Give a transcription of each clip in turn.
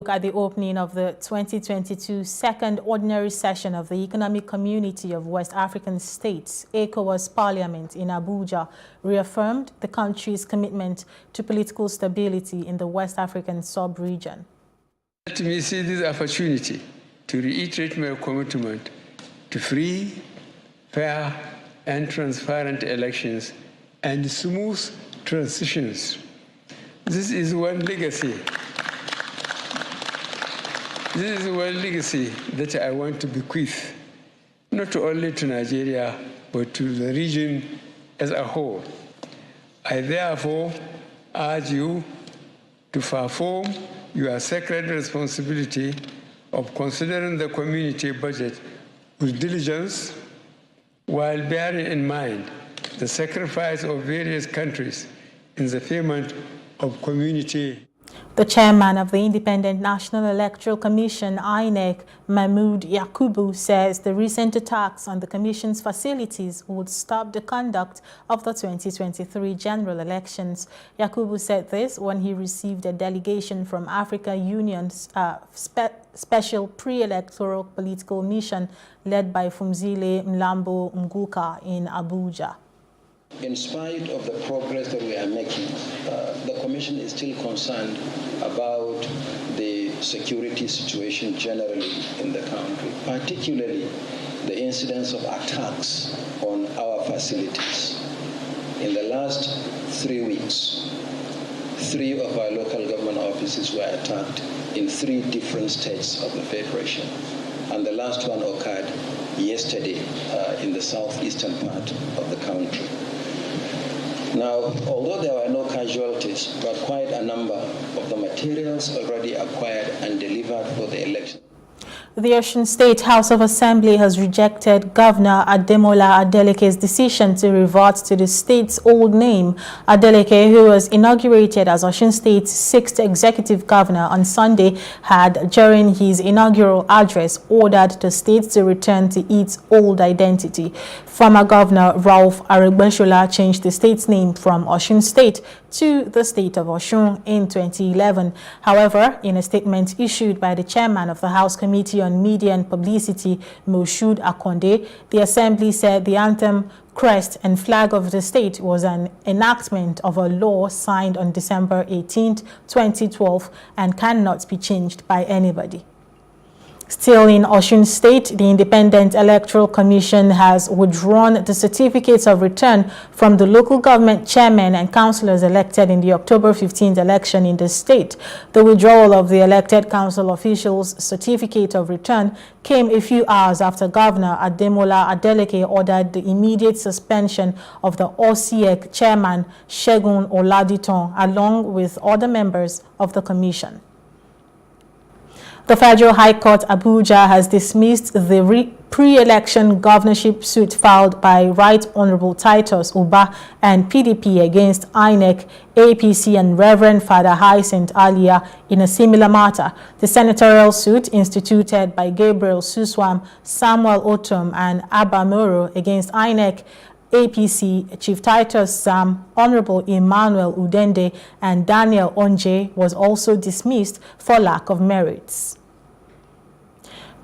spoke at the opening of the 2022 Second Ordinary Session of the Economic Community of West African States, ECOWAS Parliament in Abuja, reaffirmed the country's commitment to political stability in the West African sub-region. Let me see this opportunity to reiterate my commitment to free, fair, and transparent elections and smooth transitions. This is one legacy. This is one legacy that I want to bequeath, not only to Nigeria, but to the region as a whole. I therefore urge you to perform your sacred responsibility of considering the community budget with diligence, while bearing in mind the sacrifice of various countries in the payment of community. The chairman of the Independent National Electoral Commission, INEC, Mahmoud Yakubu, says the recent attacks on the commission's facilities would stop the conduct of the 2023 general elections. Yakubu said this when he received a delegation from Africa Union's special pre-electoral political mission led by Phumzile Mlambo Nguka in Abuja. In spite of the progress that we are making, the Commission is still concerned about the security situation generally in the country, particularly the incidence of attacks on our facilities. In the last 3 weeks, 3 of our local government offices were attacked in 3 different states of the Federation, and the last one occurred yesterday in the southeastern part of the country. Now, although there were no casualties, but quite a number of the materials already acquired and delivered for the election. The Osun State House of Assembly has rejected Governor Ademola Adeleke's decision to revert to the state's old name. Adeleke, who was inaugurated as Osun State's 6th executive governor on Sunday, had, during his inaugural address, ordered the state to return to its old identity. Former Governor Ralph Aregbesola changed the state's name from Osun State to the state of Osun in 2011. However, in a statement issued by the chairman of the House Committee on Media and Publicity, Moshood Akonde, the Assembly said the anthem, crest and flag of the state was an enactment of a law signed on December 18, 2012 and cannot be changed by anybody. Still in Osun State, the Independent Electoral Commission has withdrawn the certificates of return from the local government chairmen and councillors elected in the October 15th election in the state. The withdrawal of the elected council officials' certificate of return came a few hours after Governor Ademola Adeleke ordered the immediate suspension of the OCEC chairman Segun Oladiton along with other members of the commission. The Federal High Court Abuja has dismissed the pre-election governorship suit filed by Right Honorable Titus Uba and PDP against INEC, APC and Reverend Father Hyacinth Alia in a similar matter. The senatorial suit instituted by Gabriel Suswam, Samuel Otom and Abba Moro against INEC, APC, Chief Titus Sam, Honorable Emmanuel Udende and Daniel Onje was also dismissed for lack of merits.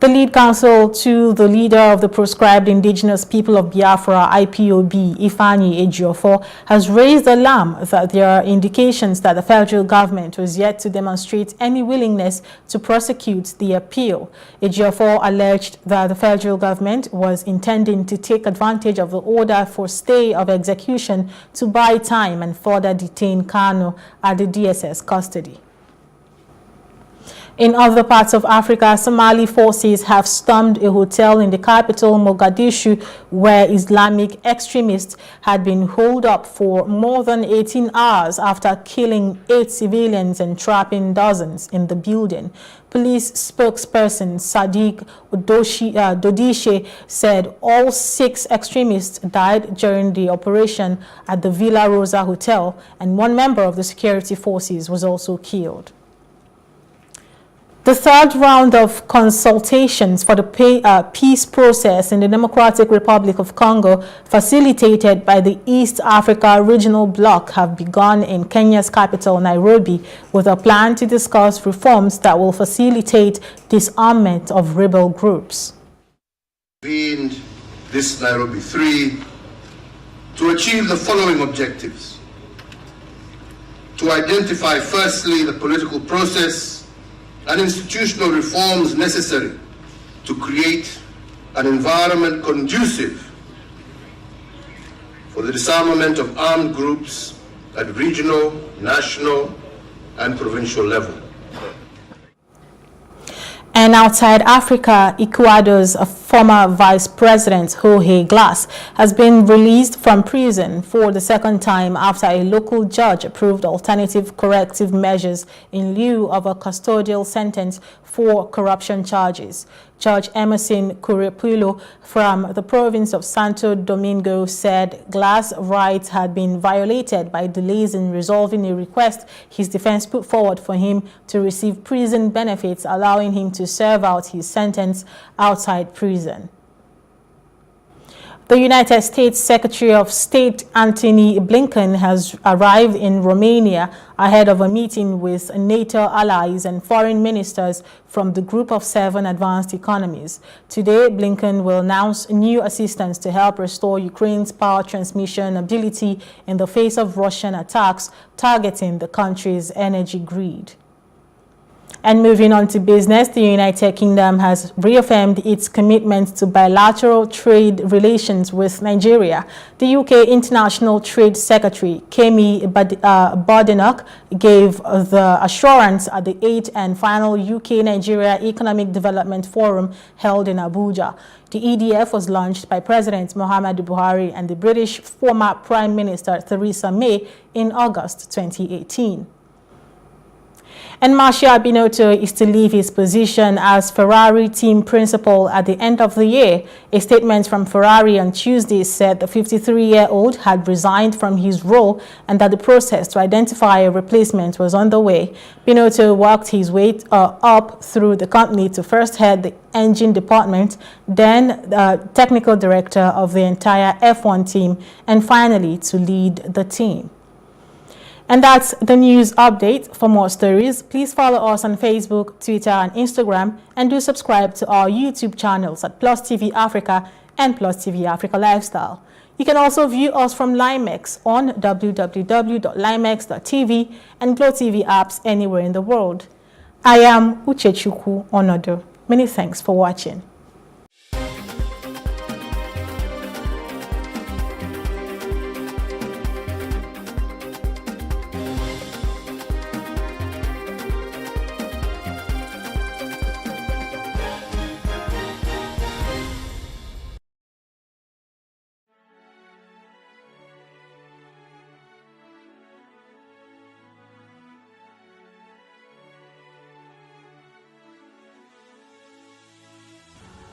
The lead counsel to the leader of the proscribed indigenous people of Biafra, IPOB, Ifeanyi Ejiofor, has raised alarm that there are indications that the federal government was yet to demonstrate any willingness to prosecute the appeal. Ejiofor alleged that the federal government was intending to take advantage of the order for stay of execution to buy time and further detain Kanu at the DSS custody. In other parts of Africa, Somali forces have stormed a hotel in the capital, Mogadishu, where Islamic extremists had been holed up for more than 18 hours after killing 8 civilians and trapping dozens in the building. Police spokesperson Sadiq Dodishe said all 6 extremists died during the operation at the Villa Rosa Hotel, and one member of the security forces was also killed. The third round of consultations for the peace process in the Democratic Republic of Congo, facilitated by the East Africa Regional Bloc, have begun in Kenya's capital, Nairobi, with a plan to discuss reforms that will facilitate disarmament of rebel groups. Convened this Nairobi 3 to achieve the following objectives: to identify, firstly, the political process and institutional reforms necessary to create an environment conducive for the disarmament of armed groups at regional, national, and provincial level. And outside Africa, Ecuador's former Vice President Jorge Glass has been released from prison for the second time after a local judge approved alternative corrective measures in lieu of a custodial sentence for corruption charges. Judge Emerson Kurepulo from the province of Santo Domingo said Glass' rights had been violated by delays in resolving a request his defense put forward for him to receive prison benefits, allowing him to serve out his sentence outside prison. The United States Secretary of State Antony Blinken has arrived in Romania ahead of a meeting with NATO allies and foreign ministers from the Group of 7 advanced economies. Today, Blinken will announce new assistance to help restore Ukraine's power transmission ability in the face of Russian attacks targeting the country's energy grid. And moving on to business, the United Kingdom has reaffirmed its commitment to bilateral trade relations with Nigeria. The UK International Trade Secretary, Kemi Badenoch, gave the assurance at the 8th and final UK-Nigeria Economic Development Forum held in Abuja. The EDF was launched by President Muhammadu Buhari and the British former Prime Minister Theresa May in August 2018. And Marshall Binotto is to leave his position as Ferrari team principal at the end of the year. A statement from Ferrari on Tuesday said the 53-year-old had resigned from his role and that the process to identify a replacement was underway. Binotto worked his way up through the company to first head the engine department, then technical director of the entire F1 team, and finally to lead the team. And that's the news update. For more stories, please follow us on Facebook, Twitter, and Instagram, and do subscribe to our YouTube channels at Plus TV Africa and Plus TV Africa Lifestyle. You can also view us from Limex on www.limex.tv and Glow TV apps anywhere in the world. I am Uchechukwu Onodo. Many thanks for watching.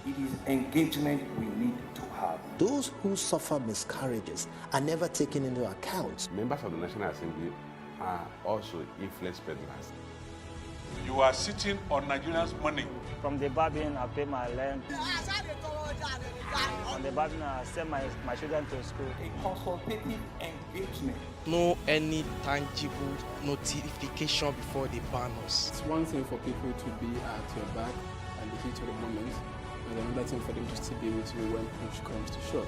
It is engagement we need to have. Those who suffer miscarriages are never taken into account. Members of the National Assembly are also influence peddlers. You are sitting on Nigerians' money. From the barbing, I pay my rent. On the barbing, I send my children to school. A consultative engagement. No any tangible notification before they ban us. It's one thing for people to be at your back and listen to the moment, and another thing for them to still be with you when push comes to shove.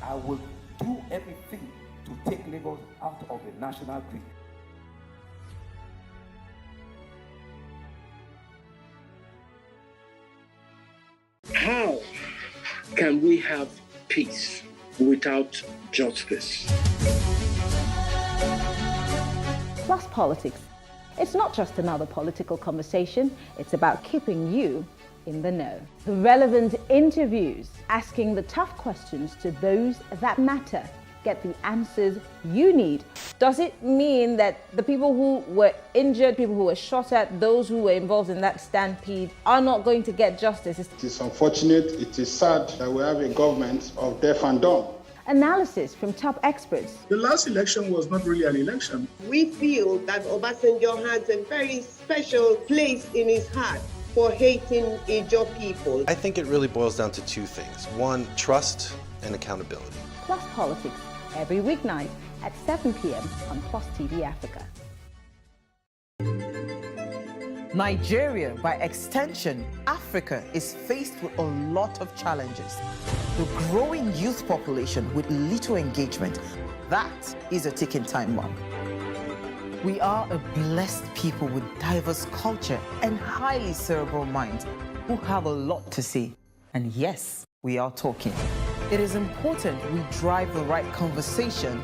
I will do everything to take Lagos out of the national grid. How can we have peace without justice? Plus Politics. It's not just another political conversation, it's about keeping you in the know. The relevant interviews, asking the tough questions to those that matter. Get the answers you need. Does it mean that the people who were injured, people who were shot at, those who were involved in that stampede are not going to get justice? It is unfortunate, it is sad that we have a government of deaf and dumb. analysis from top experts. The last election was not really an election. We feel that Obasanjo has a very special place in his heart for hating Ijaw people. I think it really boils down to two things. One, trust and accountability. Plus Politics, every weeknight at 7 p.m. on Plus TV Africa. Nigeria, by extension, Africa, is faced with a lot of challenges. The growing youth population with little engagement, that is a ticking time bomb. We are a blessed people with diverse culture and highly cerebral minds who have a lot to say. And yes, we are talking. It is important we drive the right conversation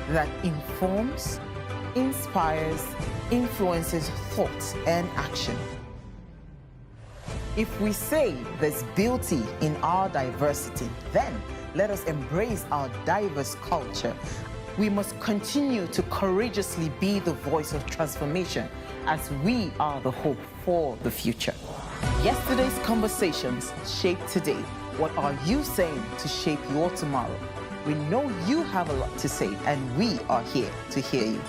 that informs, inspires, influences thought and action. If we say there's beauty in our diversity, then let us embrace our diverse culture. We must continue to courageously be the voice of transformation as we are the hope for the future. Yesterday's conversations shape today. What are you saying to shape your tomorrow? We know you have a lot to say, and we are here to hear you.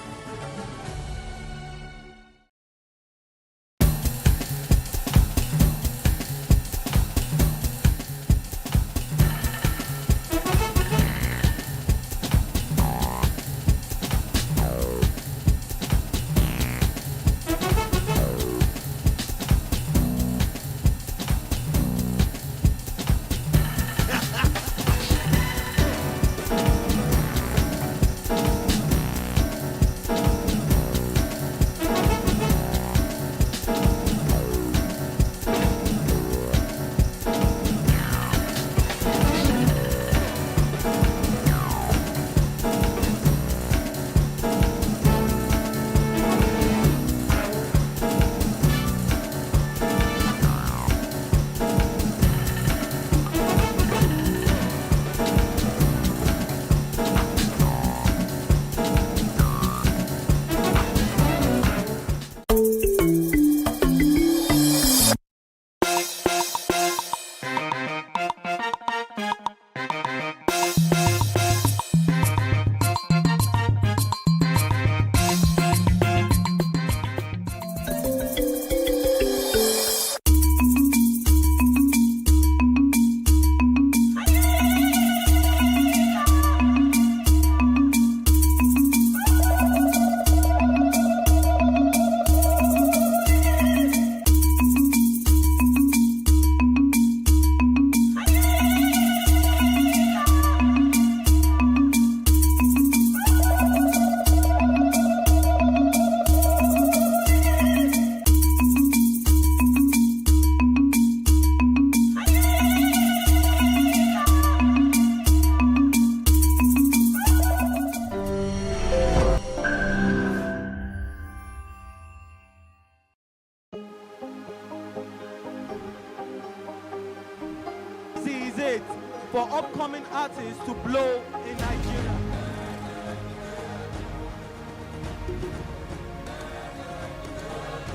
it for upcoming artists to blow in Nigeria.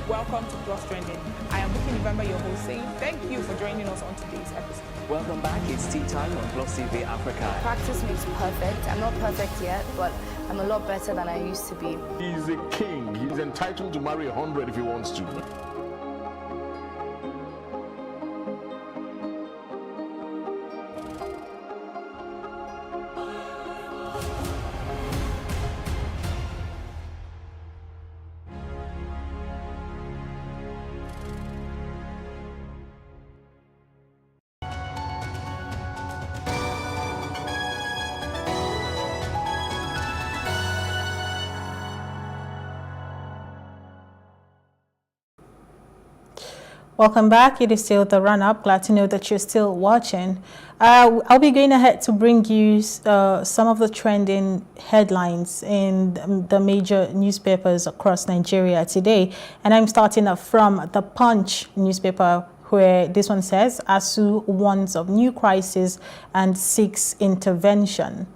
Welcome to Plus Trending. I am Bukky November, your host, saying thank you for joining us on today's episode. Welcome back. It's tea time on Plus TV Africa. Practice makes perfect. I'm not perfect yet, but I'm a lot better than I used to be. He's a king. He's entitled to marry 100 if he wants to. Welcome back. It is still the run-up. Glad to know that you're still watching. I'll be going ahead to bring you some of the trending headlines in the major newspapers across Nigeria today. And I'm starting off from the Punch newspaper, where this one says, ASUU warns of new crisis and seeks intervention.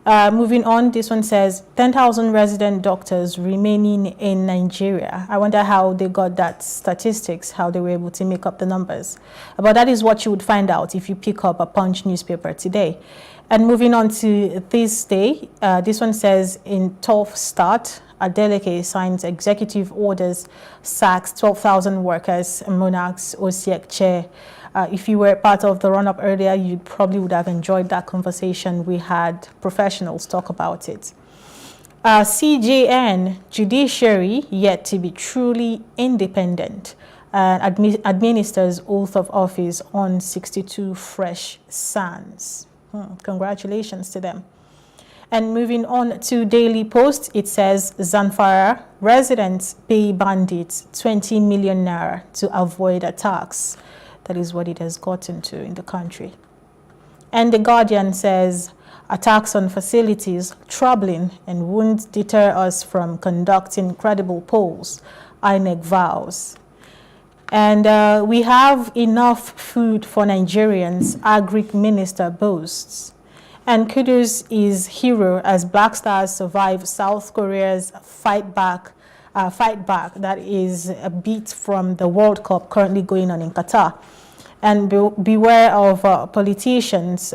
Moving on, this one says 10,000 resident doctors remaining in Nigeria. I wonder how they got that statistics, how they were able to make up the numbers. But that is what you would find out if you pick up a Punch newspaper today. And moving on to this day, this one says, in tough start, Adeleke signs executive orders, sacks 12,000 workers, Monarchs OSEC chair. If you were part of the run-up earlier, you probably would have enjoyed that conversation. We had professionals talk about it. CJN, judiciary yet to be truly independent, administers oath of office on 62 fresh SANs. Congratulations to them. And moving on to Daily Post, it says Zamfara residents pay bandits 20 million naira to avoid attacks. That is what it has gotten to in the country. And The Guardian says attacks on facilities troubling and won't deter us from conducting credible polls, INEC vows. And we have enough food for Nigerians, Agric Minister boasts. And kudos is hero as Black Stars survive South Korea's fight back. That is a beat from the World Cup currently going on in Qatar. And beware of politicians'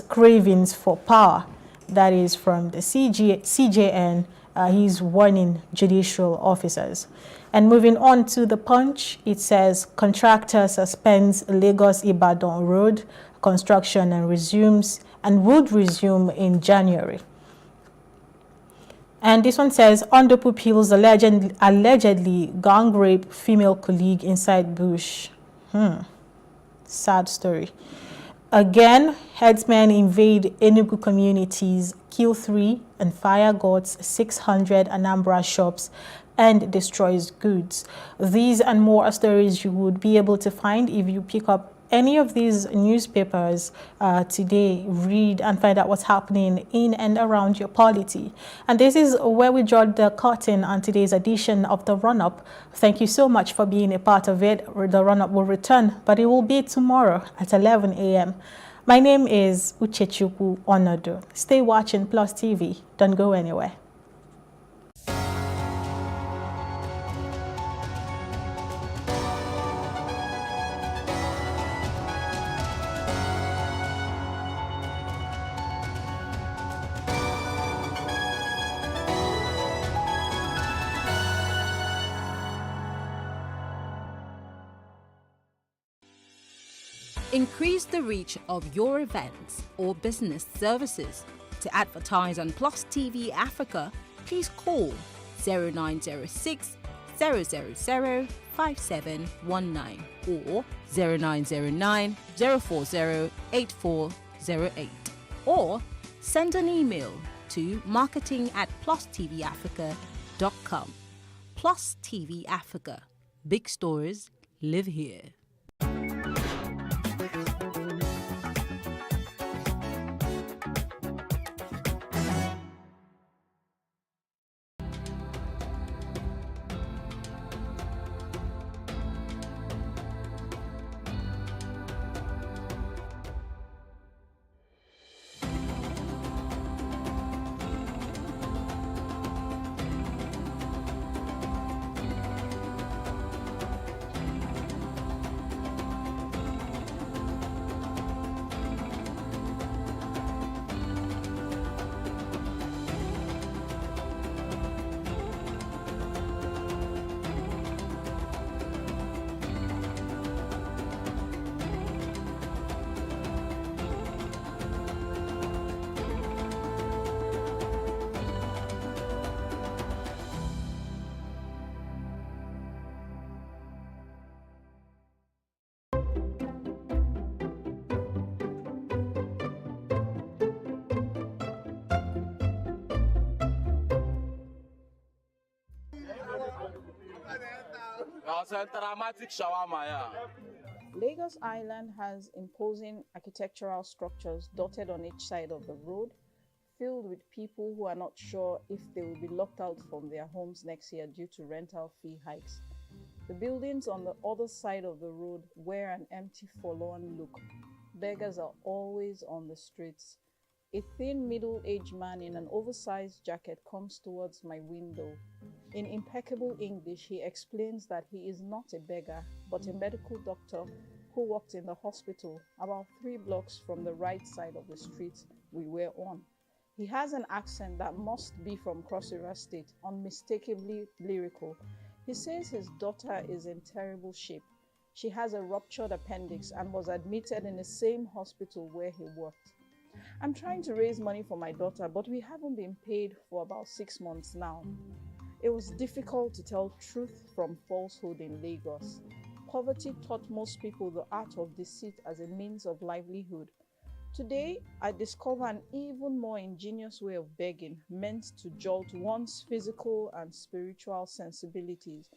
cravings for power. That is from the CJN. He's warning judicial officers. And moving on to The Punch, it says contractor suspends Lagos-Ibadan road construction and would resume in January. And this one says Ondo Pupils allegedly gang rape female colleague inside bush. Sad story. Again, headsmen invade Enugu communities, kill 3 and fire guards 600 Anambra shops and destroys goods. These and more stories you would be able to find if you pick up any of these newspapers today, read and find out what's happening in and around your polity. And this is where we draw the curtain on today's edition of The Run-Up. Thank you so much for being a part of it. The Run-Up will return, but it will be tomorrow at 11 a.m. My name is Uchechukwu Onodo. Stay watching Plus TV. Don't go anywhere. Increase the reach of your events or business services. To advertise on Plus TV Africa, please call 0906 000 5719 or 0909 040 8408 or send an email to marketing@plustvafrica.com. Plus TV Africa. Big stories live here. Lagos Island has imposing architectural structures dotted on each side of the road, filled with people who are not sure if they will be locked out from their homes next year due to rental fee hikes. The buildings on the other side of the road wear an empty, forlorn look. Beggars are always on the streets. A thin, middle-aged man in an oversized jacket comes towards my window. In impeccable English, he explains that he is not a beggar, but a medical doctor who worked in the hospital about 3 blocks from the right side of the street we were on. He has an accent that must be from Cross River State, unmistakably lyrical. He says his daughter is in terrible shape. She has a ruptured appendix and was admitted in the same hospital where he worked. I'm trying to raise money for my daughter, but we haven't been paid for about 6 months now. It was difficult to tell truth from falsehood in Lagos. Poverty taught most people the art of deceit as a means of livelihood. Today, I discover an even more ingenious way of begging meant to jolt one's physical and spiritual sensibilities.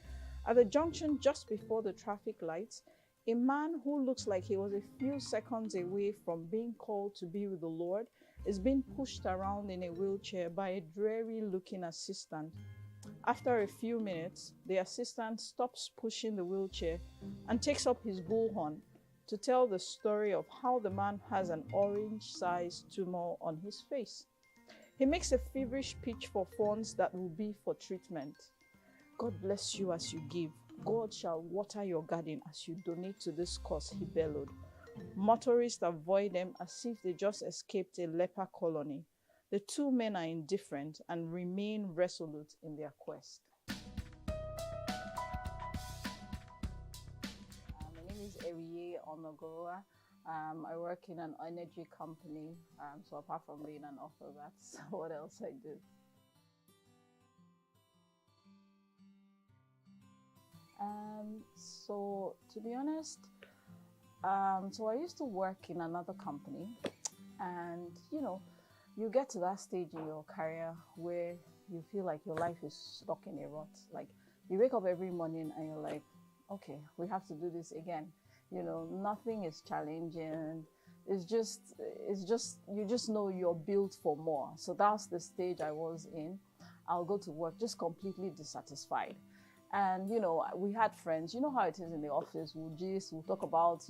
At the junction just before the traffic lights, a man who looks like he was a few seconds away from being called to be with the Lord is being pushed around in a wheelchair by a dreary-looking assistant. After a few minutes, the assistant stops pushing the wheelchair and takes up his bullhorn to tell the story of how the man has an orange-sized tumor on his face. He makes a feverish pitch for funds that will be for treatment. God bless you as you give. God shall water your garden as you donate to this cause, he bellowed. Motorists avoid them as if they just escaped a leper colony. The 2 men are indifferent and remain resolute in their quest. My name is Eriye Onogoroa. I work in an energy company, so apart from being an author, that's what else I do. So to be honest, so I used to work in another company, and you get to that stage in your career where you feel like your life is stuck in a rut. Like you wake up every morning and you're like, okay, we have to do this again. Nothing is challenging. It's just you just know you're built for more. So that's the stage I was in. I'll go to work just completely dissatisfied. And, we had friends, how it is in the office. We'll talk about,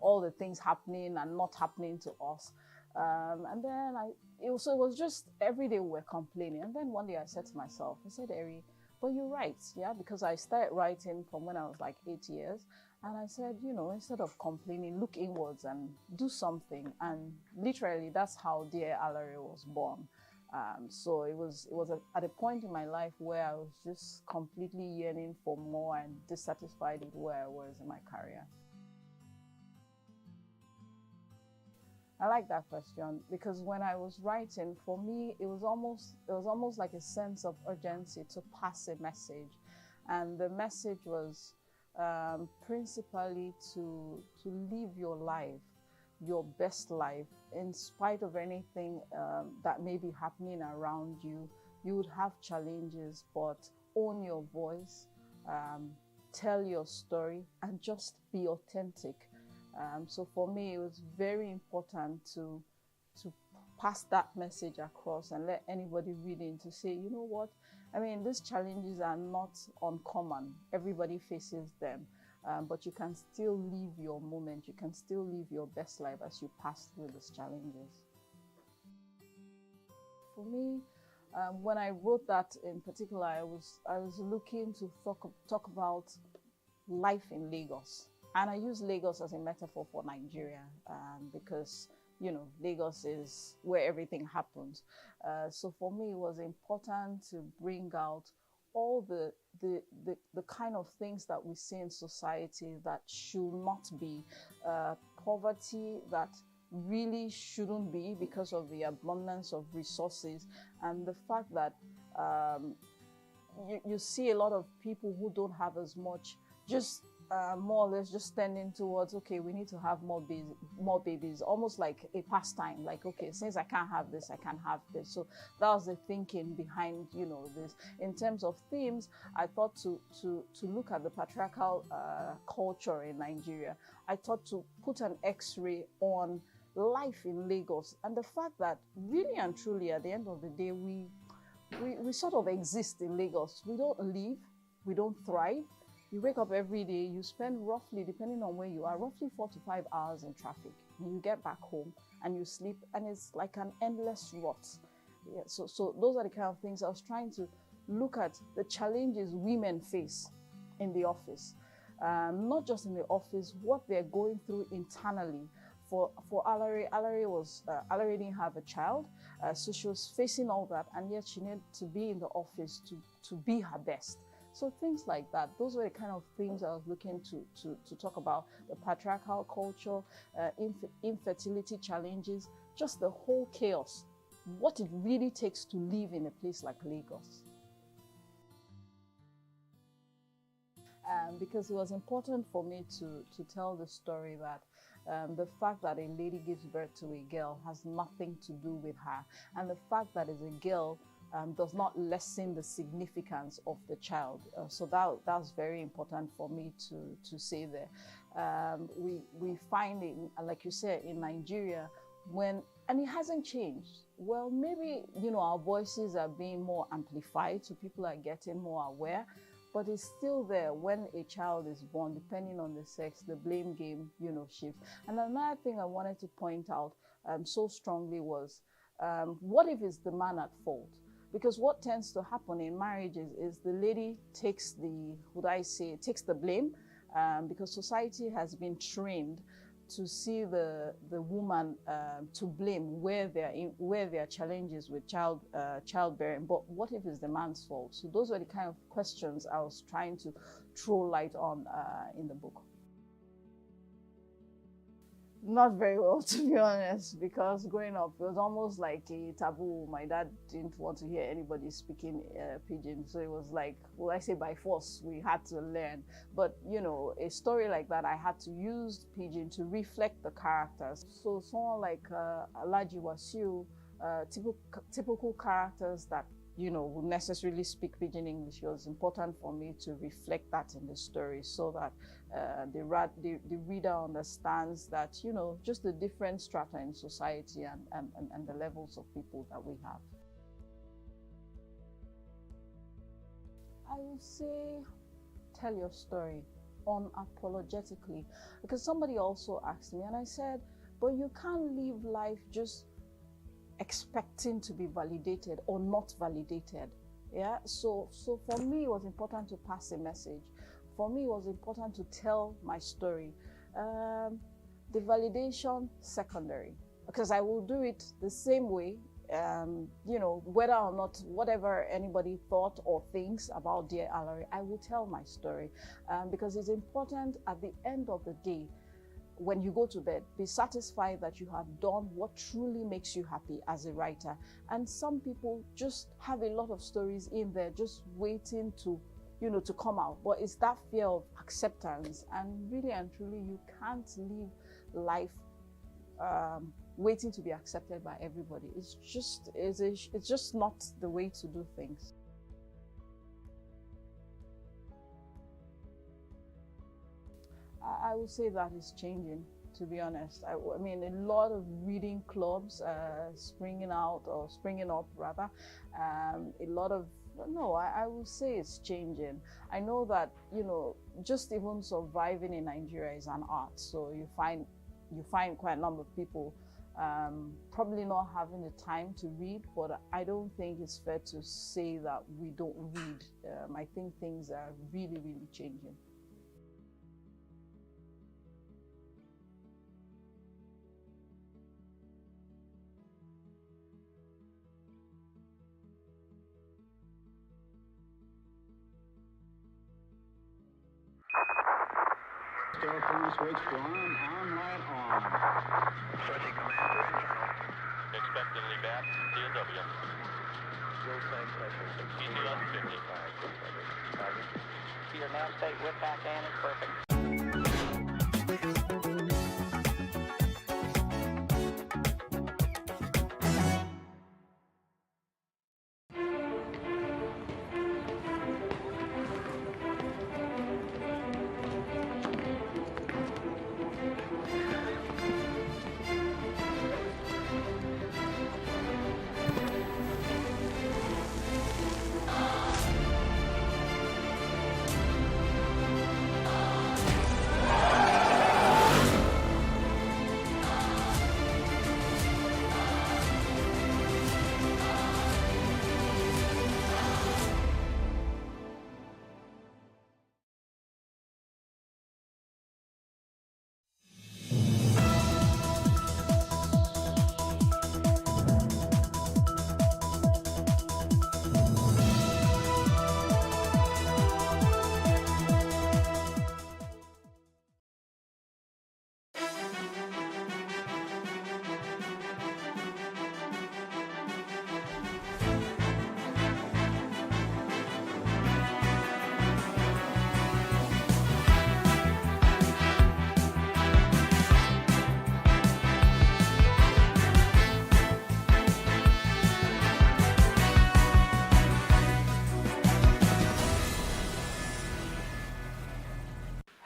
all the things happening and not happening to us. And then it was just every day we were complaining. And then one day I said to myself, I said, Eri, but you write, yeah? Because I started writing from when I was like 8 years. And I said, instead of complaining, look inwards and do something. And literally, that's how Dear Alare was born. So it was at a point in my life where I was just completely yearning for more and dissatisfied with where I was in my career. I like that question because when I was writing, for me, it was almost like a sense of urgency to pass a message, and the message was principally to live your life, your best life, in spite of anything that may be happening around you. You would have challenges, but own your voice, tell your story, and just be authentic. So for me, it was very important to pass that message across and let anybody reading to say, you know what, I mean, these challenges are not uncommon. Everybody faces them. But you can still live your moment. You can still live your best life as you pass through these challenges. For me, when I wrote that in particular, I was looking to talk about life in Lagos, and I use Lagos as a metaphor for Nigeria because Lagos is where everything happens. So for me, it was important to bring out all the kind of things that we see in society that should not be, poverty that really shouldn't be because of the abundance of resources, and the fact that you see a lot of people who don't have as much, just more or less just tending towards, okay, we need to have more babies, almost like a pastime, like, okay, since I can't have this, I can have this. So that was the thinking behind, this. In terms of themes, I thought to look at the patriarchal culture in Nigeria. I thought to put an X-ray on life in Lagos, and the fact that really and truly at the end of the day, we sort of exist in Lagos. We don't live, we don't thrive. You wake up every day, you spend roughly, depending on where you are, roughly 4 to 5 hours in traffic. And you get back home and you sleep, and it's like an endless rut. Yeah, so those are the kind of things I was trying to look at, the challenges women face in the office. not just in the office, what they're going through internally. For Alari didn't have a child, so she was facing all that, and yet she needed to be in the office to be her best. So things like that, those were the kind of things I was looking to talk about: the patriarchal culture, infertility challenges, just the whole chaos, what it really takes to live in a place like Lagos. Because it was important for me to tell the story that the fact that a lady gives birth to a girl has nothing to do with her, and the fact that it's a girl does not lessen the significance of the child. So that's very important for me to say there. We find it, like you said, in Nigeria, and it hasn't changed. Well, maybe, our voices are being more amplified, so people are getting more aware, but it's still there. When a child is born, depending on the sex, the blame game, shifts. And another thing I wanted to point out so strongly was, what if it's the man at fault? Because what tends to happen in marriages is the lady takes the blame, because society has been trained to see the woman to blame where there are challenges with childbearing. But what if it's the man's fault? So those were the kind of questions I was trying to throw light on in the book. Not very well, to be honest, because growing up, it was almost like a taboo. My dad didn't want to hear anybody speaking Pidgin, so it was like, well, I say by force, we had to learn. But, a story like that, I had to use Pidgin to reflect the characters. So someone like Alhaji Wasiu, typical characters that would necessarily speak Pidgin English, it was important for me to reflect that in the story, so that the reader understands that, just the different strata in society and the levels of people that we have. I would say, tell your story unapologetically, because somebody also asked me, and I said, but you can't live life just expecting to be validated or not validated. Yeah, so for me it was important to pass a message. For me it was important to tell my story. The validation, secondary, because I will do it the same way, whether or not whatever anybody thought or thinks about Dear Alari, I will tell my story, because it's important at the end of the day, when you go to bed, be satisfied that you have done what truly makes you happy as a writer. And some people just have a lot of stories in there just waiting to come out. But it's that fear of acceptance. And really and truly, you can't live life waiting to be accepted by everybody. It's just not the way to do things. I would say that is changing, to be honest. I mean, a lot of reading clubs springing up rather. A lot of, I would say it's changing. I know that, just even surviving in Nigeria is an art. So you find quite a number of people probably not having the time to read, but I don't think it's fair to say that we don't read. I think things are really, really changing. Switch 1 on light on. Switching commander internal. Expected to leave at DW. Fuel tank pressure 60 on 55. Your nav state with back and is perfect.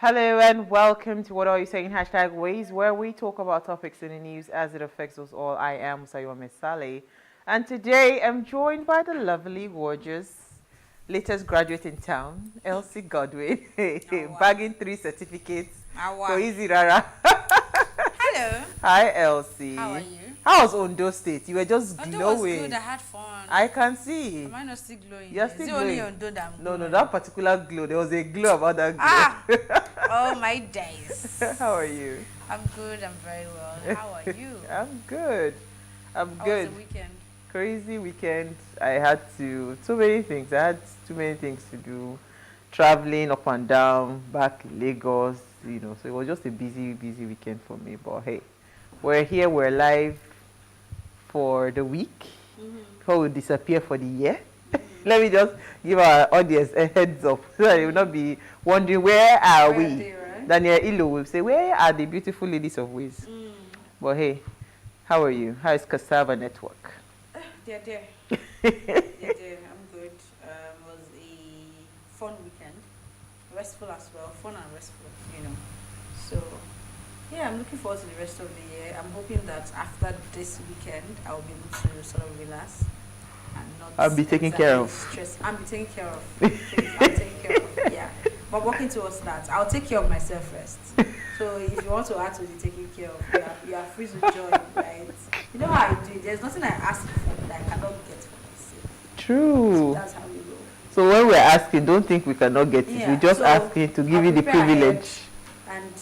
Hello and welcome to What Are You Saying? #Ways, where we talk about topics in the news as it affects us all. I am Sayoma Mesale, and today I'm joined by the lovely, gorgeous, latest graduate in town, Elsie Godwin, bagging 3 certificates. So easy, Rara. Hello. Hi, Elsie. How are you? How was Ondo State? You were just Ondo glowing. was good. I had fun. I can see. Am I not still glowing? You're Is still it glowing. only Ondo that I'm No, glowing? that particular glow. There was a glow about that glow. Oh, my days. How are you? I'm good. I'm very well. How are you? I'm good. I'm How good. was the weekend? Crazy weekend. I had too many things. I had too many things to do. Traveling up and down, back Lagos, you know. So it was just a busy weekend for me. But hey, we're here. We're live for the week. Before we disappear for the year. Let me just give our audience a heads up so that they will not be wondering where are we. Right? Daniel Ilo will say, where are the beautiful ladies of Ways? But hey, how are you? How is Cassava Network? They're there. They're there. I'm good. It was a fun weekend. Restful as well. Fun and restful, you know. So, yeah, I'm looking forward to the rest of the year. I'm hoping that after this weekend, I'll be able to sort of relax and not... I'll be taken care of. Stress. I'll be taken care of. I'll take care of, yeah. But working towards that, I'll take care of myself first. So if you want to add to the taking care of, you are free to join, right? You know how I do it. There's nothing I ask for that I cannot get for myself. True. So that's how we roll. So when we're asking, don't think we cannot get it. We're just asking to give you the privilege. And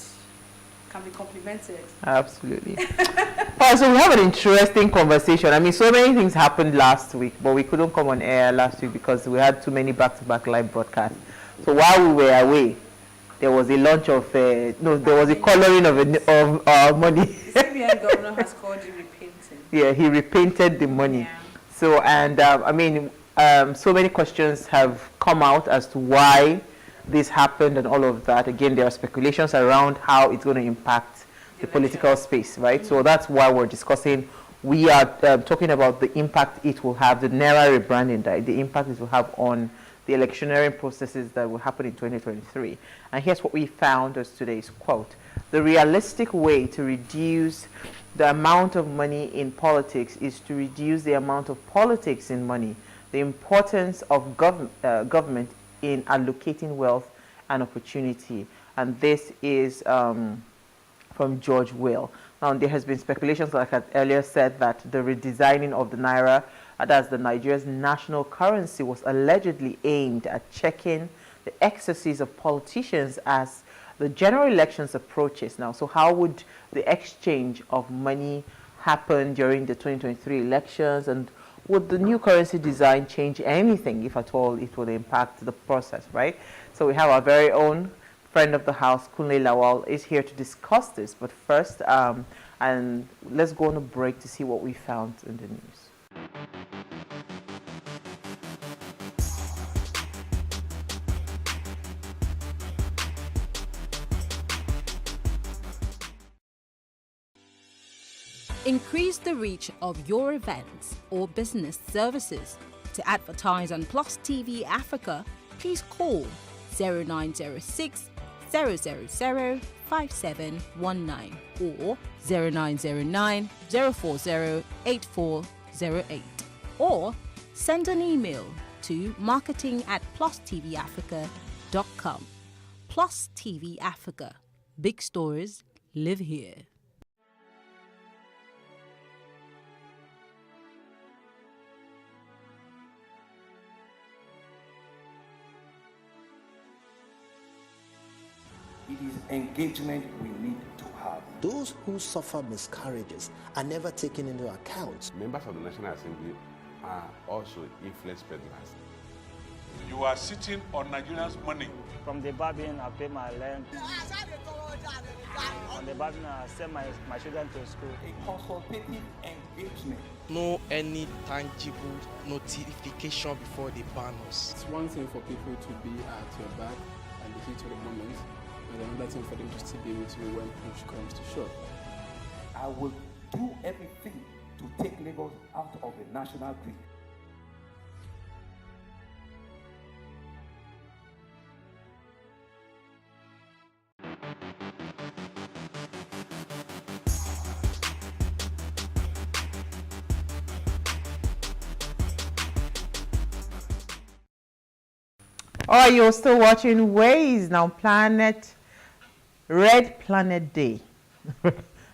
can be complimented. Absolutely. Alright, so we have an interesting conversation. I mean, so many things happened last week, but we couldn't come on air last week because we had too many back-to-back live broadcasts. So while we were away, there was a launch of, there was a coloring of our money. The CBN governor has called you repainting. Yeah, he repainted the money. Yeah. So, and I mean, so many questions have come out as to why this happened and all of that. Again, there are speculations around how it's going to impact the political space, right? So that's why we're discussing. We are talking about the impact it will have, the Naira rebranding, the impact it will have on the electioneering processes that will happen in 2023. And here's what we found as today's quote: the realistic way to reduce the amount of money in politics is to reduce the amount of politics in money. The importance of government in allocating wealth and opportunity. And this is from George Will. Now, there has been speculations, like I earlier said, that the redesigning of the Naira, as the Nigeria's national currency, was allegedly aimed at checking the excesses of politicians as the general elections approaches now. So how would the exchange of money happen during the 2023 elections, and would the new currency design change anything, if at all it would impact the process, right? So we have our very own friend of the house, Kunle Lawal, is here to discuss this. But first, and let's go on a break to see what we found in the news. Increase the reach of your events or business services. To advertise on Plus TV Africa, please call 0906 000 5719 or 0909 040 8408, or send an email to marketing@plustvafrica.com. Plus TV Africa. Big stories live here. It is engagement we need to have. Those who suffer miscarriages are never taken into account. Members of the National Assembly are also influence peddlers. You are sitting on Nigerians' money. From the barbing, I pay my rent. On the barbing, I send my children to school. A consultative engagement. No any tangible notification before they ban us. It's one thing for people to be at your back and the heat of the moment, but another thing for them to still be with you when push comes to shove. I will do everything to take Lagos out of the national grid. Oh, you're still watching Ways now. Red Planet Day,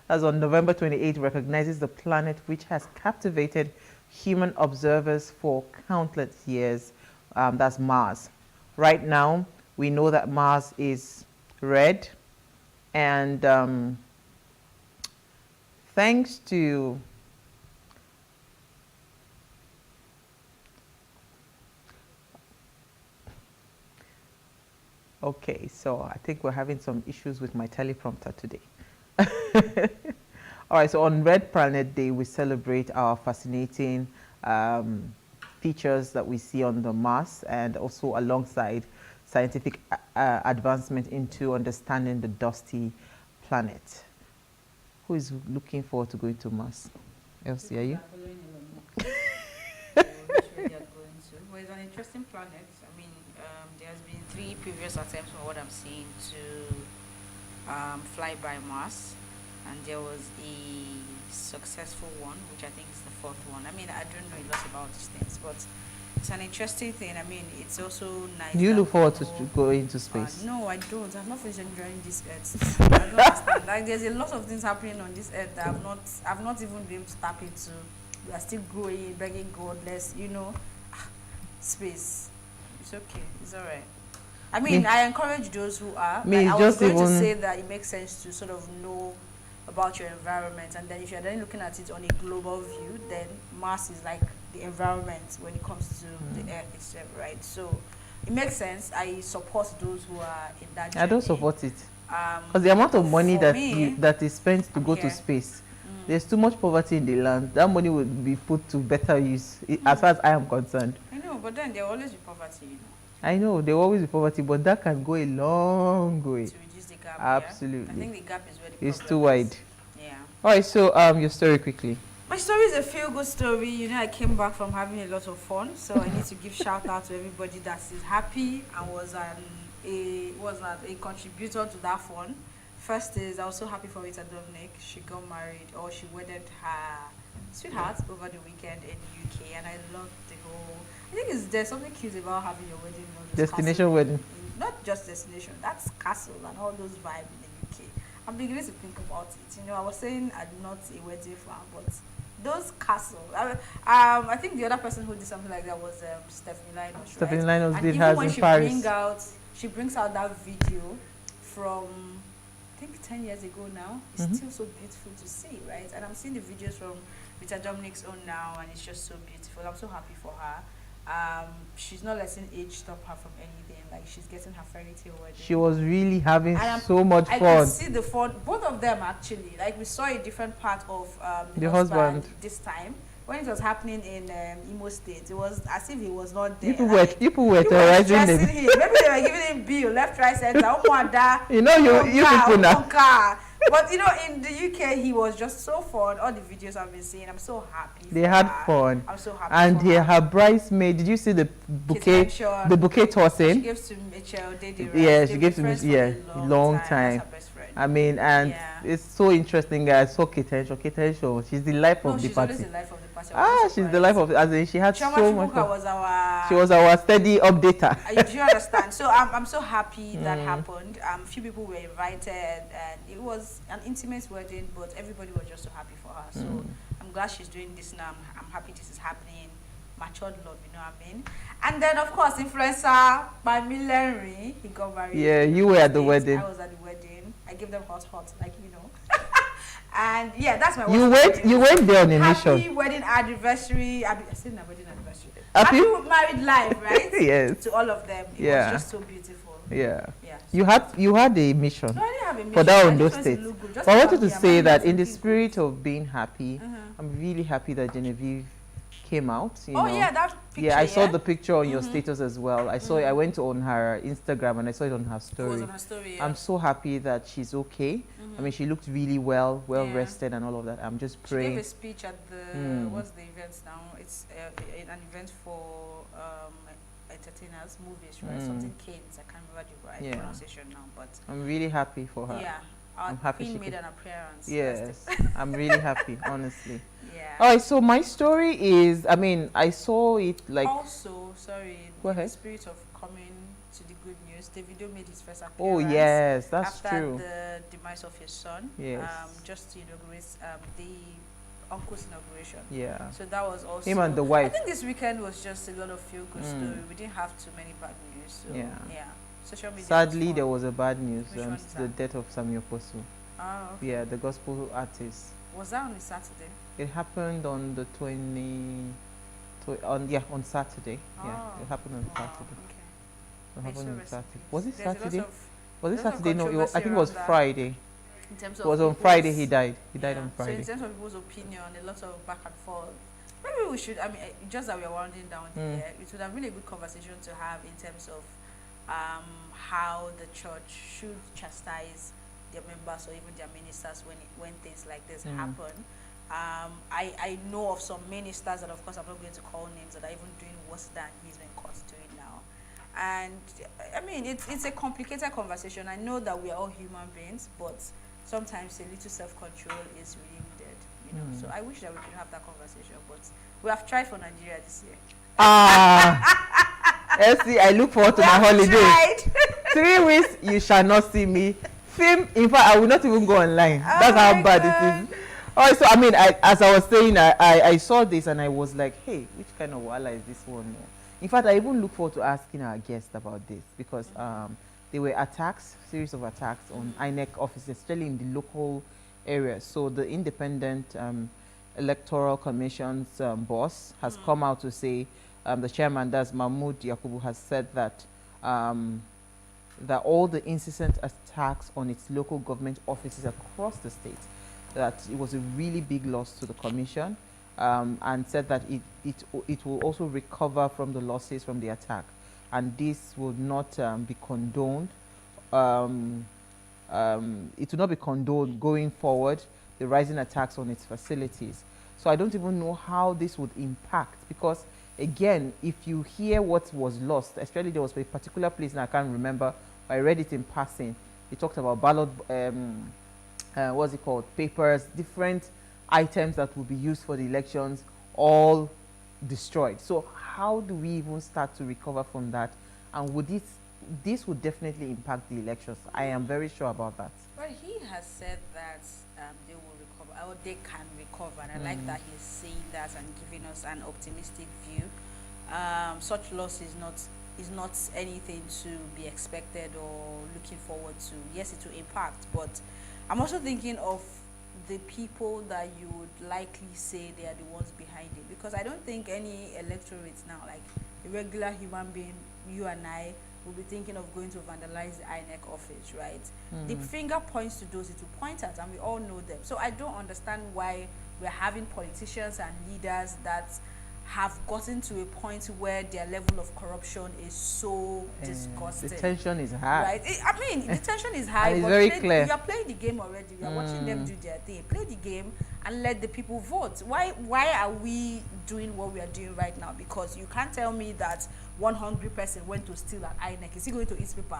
as on November 28, recognizes the planet which has captivated human observers for countless years. That's Mars. Right now, we know that Mars is red, and thanks to okay, so I think we're having some issues with my teleprompter today. All right, so on Red Planet Day, we celebrate our fascinating features that we see on the Mars, and also alongside scientific advancement into understanding the dusty planet. Who is looking forward to going to Mars? Elsie, are you? Well, it's an interesting planet. I mean, there's been 3 previous attempts from what I'm seeing to fly by Mars, and there was a successful one, which I think is the 4th one. I mean, I don't know a lot about these things, but it's an interesting thing. I mean, it's also nice. Do you look forward to going into space? No, I don't. I've not finished enjoying this earth. I don't understand. Like, there's a lot of things happening on this earth that I've not even been able to tap into. We are still growing, begging God, space. It's okay. It's all right. I mean, I encourage those who are. I was going to say that it makes sense to sort of know about your environment, and then if you're then looking at it on a global view, then Mars is like the environment when it comes to the Earth itself, right? So it makes sense. I support those who are in that journey. I don't support it because the amount of money that is spent to go to space, there's too much poverty in the land. That money would be put to better use, as far as I am concerned. I know, but then there will always be poverty, you know. I know there will always be poverty, but that can go a long way to reduce the gap. Absolutely. Yeah? I think the gap is where the problem it's too wide. Yeah. All right, so your story quickly. My story is a feel-good story. You know, I came back from having a lot of fun, so I need to give shout out to everybody that is happy and was a contributor to that fun. First is I was so happy for Rita Dominic. She got married, or she wedded her sweetheart over the weekend in the UK, and I loved the whole. I think there's something cute about having your wedding. Destination wedding. Not just destination. That's castle and all those vibes in the UK. I'm beginning to think about it. You know, I was saying I'm not a wedding fan, but those castles. I think the other person who did something like that was Stephanie Linos. Stephanie Linos did hers in Paris. She brings out that video from I think 10 years ago now. It's still so beautiful to see, right? And I'm seeing the videos from Rita Dominic's own now, and it's just so beautiful. I'm so happy for her. She's not letting age stop her from anything. Like, she's getting her fairy tale wedding. She was really having so much fun. I could see the fun. Both of them actually. Like, we saw a different part of the husband this time. When it was happening in Imo State, it was as if he was not there. People were terrorizing him. Maybe they were giving him bill, left, right, center. You know, you people now. But you know, in the UK, he was just so fun. All the videos I've been seeing, I'm so happy. They had fun. I'm so happy. And her bridesmaid, did you see the bouquet? The bouquet tossing. She gave to Mitchell. Yeah, she gave to Mitchell. Yeah, long time. That's her best friend. I mean, and it's so interesting, guys. So Ketencho, she's the life of the party. She's always the life of the party. She's the life of. As in, she had Chioma so much fun. She was our steady updater. Do you understand? So I'm so happy that happened. A few people were invited, and it was an intimate wedding, but everybody was just so happy for her. So I'm glad she's doing this now. I'm happy this is happening. Matured love, you know what I mean? And then, of course, influencer by Millenry, he got married. Yeah, you were at the wedding. I was at the wedding. I gave them hot, like, you know. And yeah, that's my wedding. You went there on a mission. Happy wedding anniversary. I said my wedding anniversary. Happy married life, right? Yes. To all of them. It was just so beautiful. Yeah. Yeah. You had a mission. No, I didn't have a mission. For that Ondo State. But I wanted to say that in the good. spirit of being happy, I'm really happy that Genevieve came out. You know. Yeah, that picture. Yeah, I saw the picture on your status as well. I saw it. I went on her Instagram and I saw it on her story. It was on her story, yeah. I'm so happy that she's okay. I mean, she looked really well rested and all of that. I'm just praying. She gave a speech at the what's the event now? It's an event for entertainers, movies, right? Something Canes. I can't remember the right pronunciation now, but I'm really happy for her. Yeah. I'm happy she made an appearance. Yes, I'm really happy, honestly. Yeah. All right, so my story is, I mean, I saw it like. Also, sorry, Go ahead. the spirit of coming to the good news. Davido made his first appearance. Oh yes, that's after true. the demise of his son. Yes. Just to inaugurate the uncle's inauguration. Yeah. So that was also him and the wife. I think this weekend was just a lot of feel-good story. We didn't have too many bad news. So yeah. Social media. Sadly, there was a bad news. Which one is The that? death of Samuel Posu. Oh, okay. Yeah, the gospel artist. Was that on a Saturday? It happened on the on Saturday. Yeah, it happened on Saturday. Okay. It happened on rest Saturday. in Was it peace. There's a lot Saturday? of- Was it there's a lot of Saturday? No, I controversy think it was around that. Friday. In terms It of was on people's- Friday he died. He died on So Friday. in terms of people's opinion, a lot of back and forth. Maybe we should, I mean, just that we are winding down here, it would have been a good conversation to have in terms of how the church should chastise their members or even their ministers when things like this happen. I know of some ministers, and of course I'm not going to call names, that are even doing worse than he's been caught doing now. And I mean, it's a complicated conversation. I know that we are all human beings, but sometimes a little self-control is really needed, you know. So I wish that we could have that conversation, but we have tried for Nigeria this year. Elsie, I look forward to my holiday. 3 weeks, you shall not see me. Film, in fact, I will not even go online. That's how bad it is. Also, I mean, as I was saying, I saw this and I was like, hey, which kind of wala is this one? In fact, I even look forward to asking our guest about this because there were attacks, series of attacks on INEC offices, especially in the local areas. So the Independent Electoral Commission's boss has come out to say, the chairman, that's Mahmoud Yakubu, has said that that all the incessant attacks on its local government offices across the state, that it was a really big loss to the commission, and said that it will also recover from the losses from the attack, and this will not be condoned. It will not be condoned going forward, the rising attacks on its facilities. So I don't even know how this would impact, because again, if you hear what was lost, especially there was a particular place, and I can't remember, I read it in passing. It talked about ballot, what's it called, papers, different items that will be used for the elections, all destroyed. So how do we even start to recover from that? And would this would definitely impact the elections. I am very sure about that. Well, he has said that they will recover, or they can recover, and I like that he's saying that and giving us an optimistic view. Such loss is not anything to be expected or looking forward to. Yes, it will impact, but I'm also thinking of the people that you would likely say they are the ones behind it, because I don't think any electorate now, like a regular human being, you and I, will be thinking of going to vandalize the INEC office, right? The finger points to those it will point at, and we all know them. So I don't understand why we're having politicians and leaders that have gotten to a point where their level of corruption is so disgusting. The tension is high. Right? I mean, the tension is high, and it's but very clear. You are playing the game already. You are watching them do their thing. Play the game and let the people vote. Why are we doing what we are doing right now? Because you can't tell me that one hungry person went to steal at INEC. Is he going to eat paper?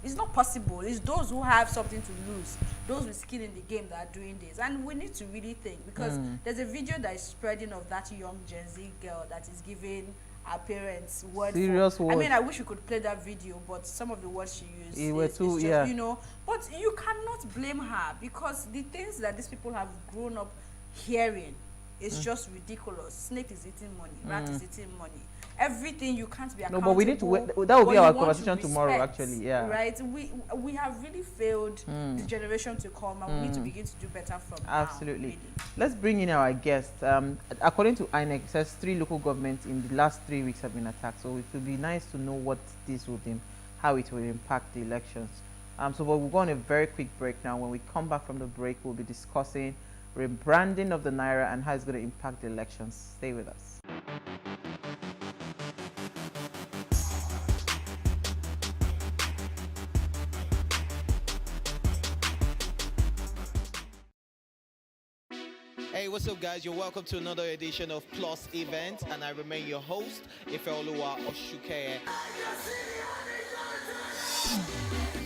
It's not possible. It's those who have something to lose, those with skin in the game that are doing this. And we need to really think, because there's a video that is spreading of that young Gen Z girl that is giving her parents serious words. I mean, I wish we could play that video, but some of the words she used is just, you know, but you cannot blame her, because the things that these people have grown up hearing is just ridiculous. Snake is eating money, rat is eating money. Everything, you can't be accountable. No, but we need to, that will be our conversation tomorrow, actually, yeah. Right? We have really failed the generation to come, and we need to begin to do better from Absolutely. now. Really. Let's bring in our guest. According to INEC, it says 3 local governments in the last 3 weeks have been attacked. So it would be nice to know what this would how it will impact the elections. So we'll go on a very quick break now. When we come back from the break, we'll be discussing rebranding of the Naira and how it's going to impact the elections. Stay with us. Hey, what's up, guys? You're welcome to another edition of Plus Event, and I remain your host, Ifeoluwa Oshukeye.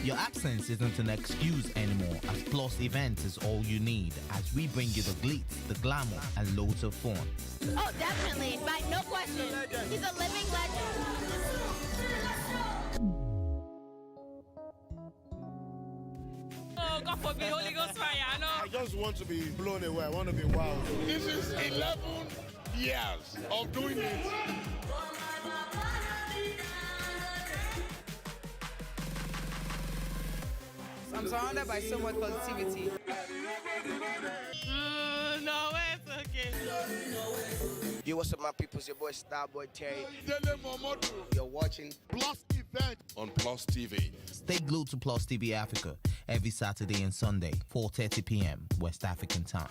Your absence isn't an excuse anymore, as Plus Events is all you need, as we bring you the glitz, the glamour, and loads of fun. Oh, definitely. No question. He's a living legend. God forbid, Holy Ghost fire, I know. I just want to be blown away. I want to be wild. This is 11 years of doing it. I'm surrounded by so much positivity. No, it's okay. Yo, what's up, my people? It's your boy Starboy Terry. You're watching Plus Event on Plus TV. Stay glued to Plus TV Africa every Saturday and Sunday, 4:30 p.m. West African time.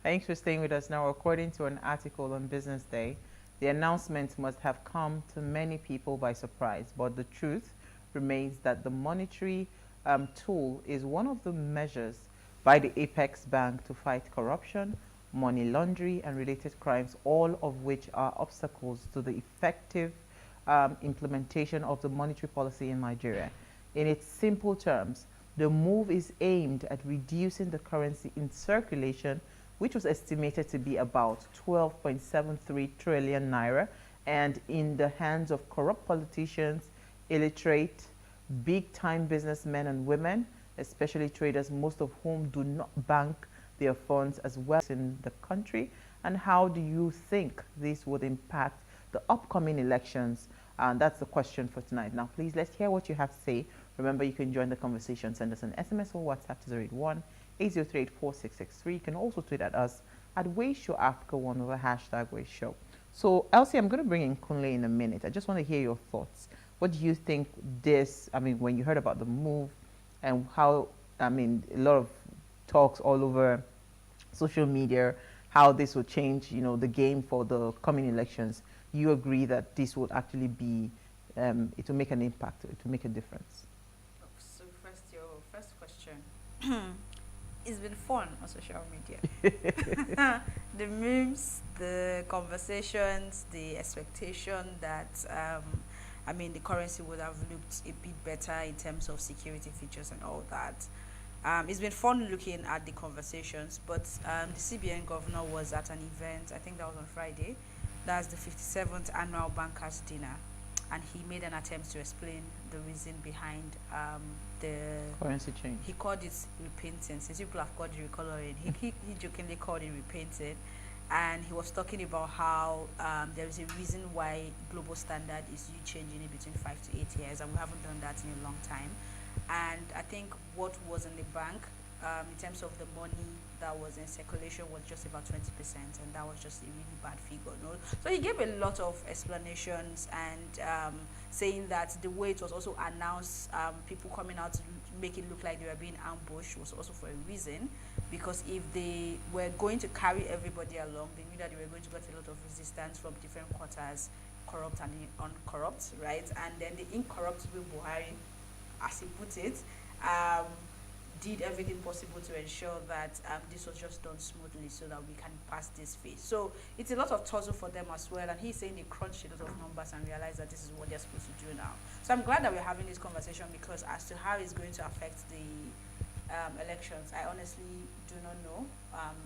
Thanks for staying with us. Now, according to an article on Business Day, the announcement must have come to many people by surprise, but the truth remains that the monetary tool is one of the measures by the Apex Bank to fight corruption, money laundering, and related crimes, all of which are obstacles to the effective implementation of the monetary policy in Nigeria. In its simple terms, the move is aimed at reducing the currency in circulation, which was estimated to be about 12.73 trillion naira, and in the hands of corrupt politicians, illiterate, big-time businessmen and women, especially traders, most of whom do not bank their funds as well in the country. And how do you think this would impact the upcoming elections? And that's the question for tonight. Now, please, let's hear what you have to say. Remember, you can join the conversation. Send us an SMS or WhatsApp to 081-803-4663. You can also tweet at us at WaysShowAfrica1 with the hashtag WaysShow. So, Elsie, I'm going to bring in Kunle in a minute. I just want to hear your thoughts. What do you think when you heard about the move and how, a lot of talks all over social media, how this will change, the game for the coming elections. You agree that this would actually be, it will make an impact, it will make a difference? So first, your first question. It's been fun on social media. The memes, the conversations, the expectation that, the currency would have looked a bit better in terms of security features and all that. It's been fun looking at the conversations, but the CBN governor was at an event, I think that was on Friday. That's the 57th annual bankers dinner, and he made an attempt to explain the reason behind the currency change. He called it repainting. Since people have called it recoloring, he jokingly called it repainting, and he was talking about how there is a reason why global standard is changing in between 5 to 8 years, and we haven't done that in a long time. And I think what was in the bank in terms of the money that was in circulation was just about 20%, and that was just a really bad figure. No? So he gave a lot of explanations and saying that the way it was also announced, people coming out to make it look like they were being ambushed was also for a reason, because if they were going to carry everybody along, they knew that they were going to get a lot of resistance from different quarters, corrupt and uncorrupt, right? And then the incorruptible Buhari, as he put it, did everything possible to ensure that this was just done smoothly so that we can pass this phase. So it's a lot of tussle for them as well, and he's saying they crunched a lot of numbers and realized that this is what they're supposed to do now. So I'm glad that we're having this conversation, because as to how it's going to affect the elections, I honestly do not know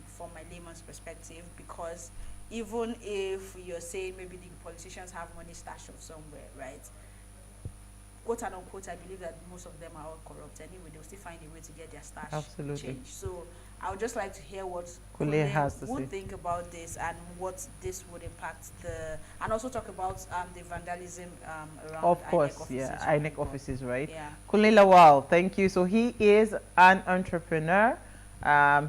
from my layman's perspective, because even if you're saying maybe the politicians have money stashed off somewhere, right? Quote and unquote, I believe that most of them are all corrupt anyway. They'll still find a way to get their stash changed. So I would just like to hear what Kunle would think about this, and what this would impact and also talk about the vandalism around INEC offices, right? Yeah. Kunle Lawal, thank you. So he is an entrepreneur.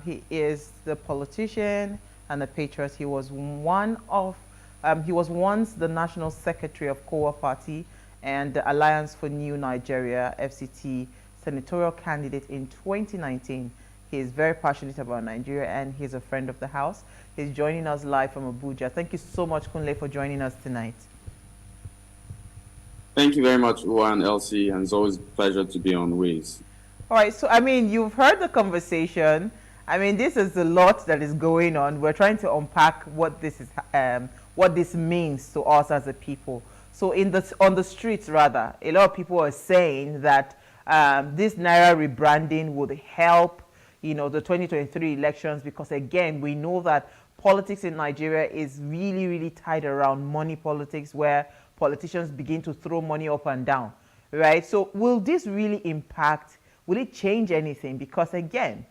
He is the politician and the patriot. He was he was once the national secretary of Kowa Party and the Alliance for New Nigeria, FCT, senatorial candidate in 2019. He is very passionate about Nigeria, and he's a friend of the house. He's joining us live from Abuja. Thank you so much, Kunle, for joining us tonight. Thank you very much, Uwa and Elsie, and it's always a pleasure to be on Ways. All right, so, you've heard the conversation. This is a lot that is going on. We're trying to unpack what this means to us as a people. So on the streets, rather, a lot of people are saying that this Naira rebranding would help, the 2023 elections, because again, we know that politics in Nigeria is really, really tied around money politics, where politicians begin to throw money up and down, right? So will this really impact, will it change anything? Because again,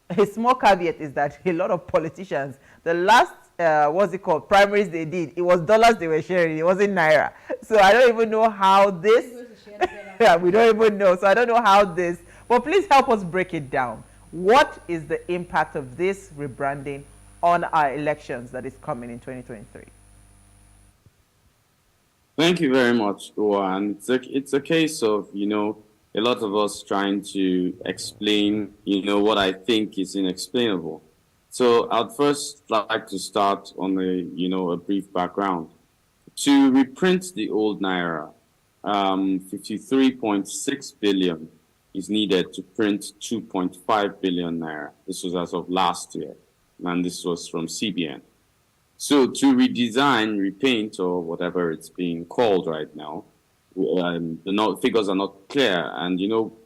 a small caveat is that a lot of politicians, the last, primaries they did, it was dollars they were sharing, it wasn't naira. So I don't even know how this, yeah, we don't even know. So I don't know how this, but please help us break it down. What is the impact of this rebranding on our elections that is coming in 2023? Thank you very much, Owa. It's a case of, a lot of us trying to explain, what I think is inexplainable. So I'd first like to start on a brief background. To reprint the old Naira, 53.6 billion is needed to print 2.5 billion Naira. This was as of last year, and this was from CBN. So to redesign, repaint, or whatever it's being called right now, the figures are not clear. And,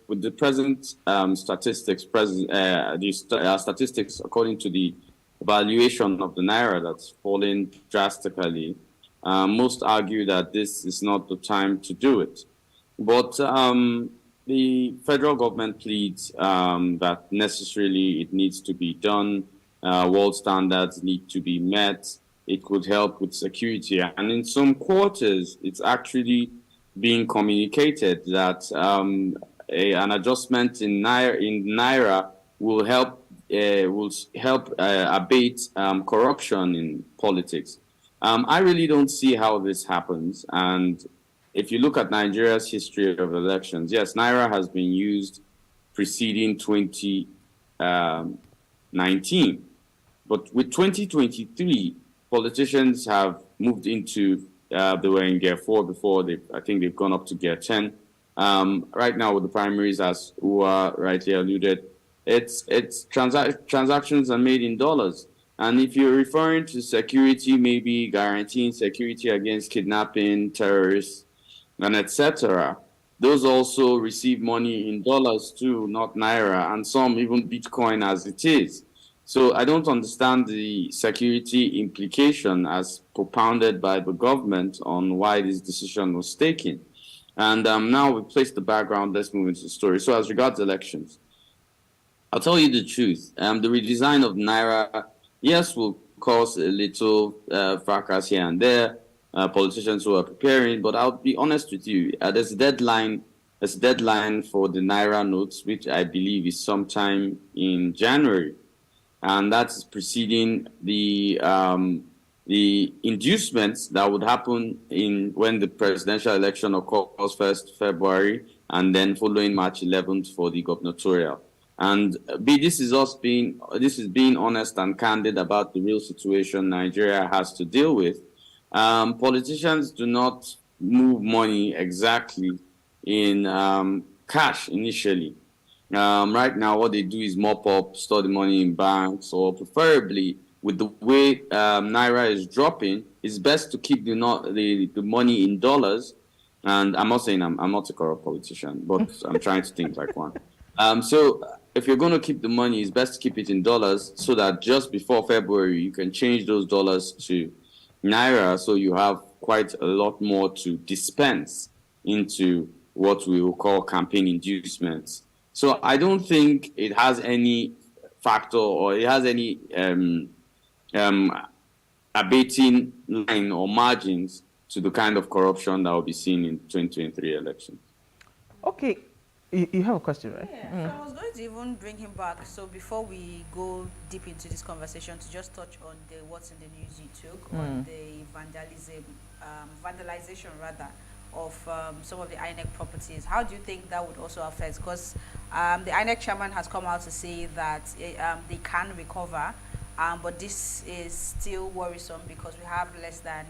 with the present statistics, statistics according to the valuation of the Naira that's fallen drastically, most argue that this is not the time to do it. But the federal government pleads that necessarily it needs to be done. World standards need to be met. It could help with security. And in some quarters, it's actually being communicated that an adjustment in Naira will help abate corruption in politics. I really don't see how this happens. And if you look at Nigeria's history of elections, yes, Naira has been used preceding 2019. But with 2023, politicians have moved into, they were in gear 4 before, I think they've gone up to gear 10. Right now with the primaries, as Uwa rightly alluded, transactions are made in dollars. And if you're referring to security, maybe guaranteeing security against kidnapping, terrorists, and etc., those also receive money in dollars too, not Naira, and some even Bitcoin as it is. So I don't understand the security implication as propounded by the government on why this decision was taken. And now we've placed the background, let's move into the story. So as regards elections, I'll tell you the truth. The redesign of Naira, yes, will cause a little fracas here and there, politicians who are preparing, but I'll be honest with you, there's a deadline for the Naira notes, which I believe is sometime in January. And that's preceding the inducements that would happen when the presidential election occurs 1st February, and then following March 11th for the gubernatorial. And this is being honest and candid about the real situation Nigeria has to deal with. Politicians do not move money exactly in cash initially. Right now, what they do is mop up, store the money in banks, or preferably, with the way Naira is dropping, it's best to keep the money in dollars. And I'm not saying I'm not a corrupt politician, but I'm trying to think like one. So if you're going to keep the money, it's best to keep it in dollars so that just before February, you can change those dollars to Naira, so you have quite a lot more to dispense into what we will call campaign inducements. So I don't think it has any factor or it has any abating line or margins to the kind of corruption that will be seen in 2023 elections. Okay, you have a question, right? Yeah, so I was going to even bring him back. So before we go deep into this conversation, to just touch on the what's in the news you took on the vandalization rather of some of the INEC properties. How do you think that would also affect? Because the INEC chairman has come out to say that they can recover, but this is still worrisome because we have less than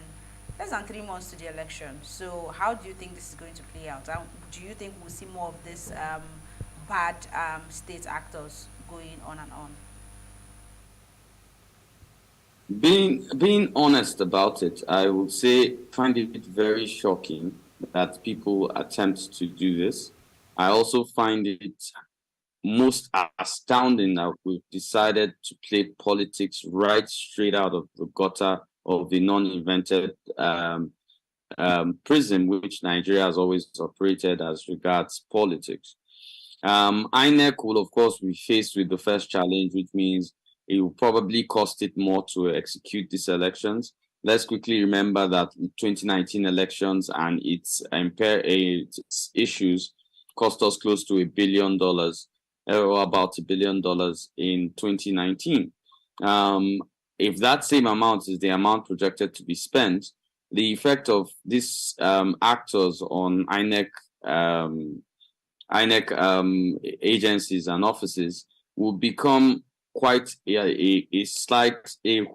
3 months to the election. So how do you think this is going to play out? Do you think we'll see more of this bad state actors going on and on? Being honest about it, I would say find it very shocking that people attempt to do this. I also find it most astounding that we've decided to play politics right straight out of the gutter of the non-invented prism which Nigeria has always operated as regards politics. INEC will, of course, be faced with the first challenge, which means it will probably cost it more to execute these elections. Let's quickly remember that 2019 elections and its issues cost us close to $1 billion, or about $1 billion in 2019. If that same amount is the amount projected to be spent, the effect of these actors on INEC agencies and offices will become quite a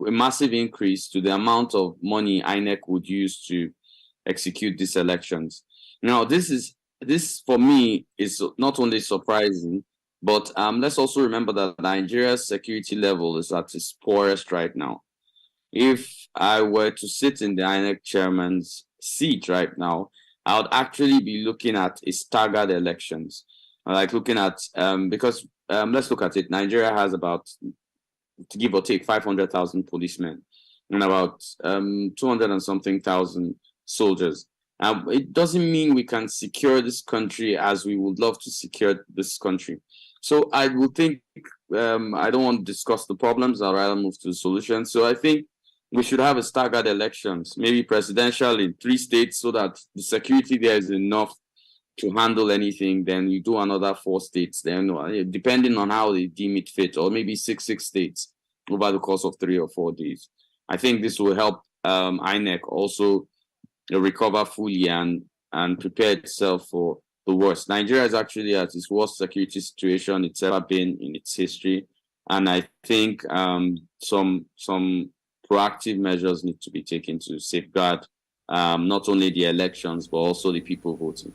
massive increase to the amount of money INEC would use to execute these elections. Now, this for me is not only surprising, but let's also remember that Nigeria's security level is at its poorest right now. If I were to sit in the INEC chairman's seat right now, I would actually be looking at a staggered elections. Like looking at, because let's look at it. Nigeria has about, to give or take, 500,000 policemen and about 200 and something thousand soldiers. It doesn't mean we can secure this country as we would love to secure this country. So I would think, I don't want to discuss the problems, I'd rather move to the solutions. So I think we should have a staggered elections, maybe presidential in 3 states, so that the security there is enough to handle anything. Then you do another 4 states, then depending on how they deem it fit, or maybe six states over the course of 3 or 4 days. I think this will help INEC also recover fully and prepare itself for the worst. Nigeria is actually at its worst security situation it's ever been in its history, and I think some proactive measures need to be taken to safeguard not only the elections but also the people voting.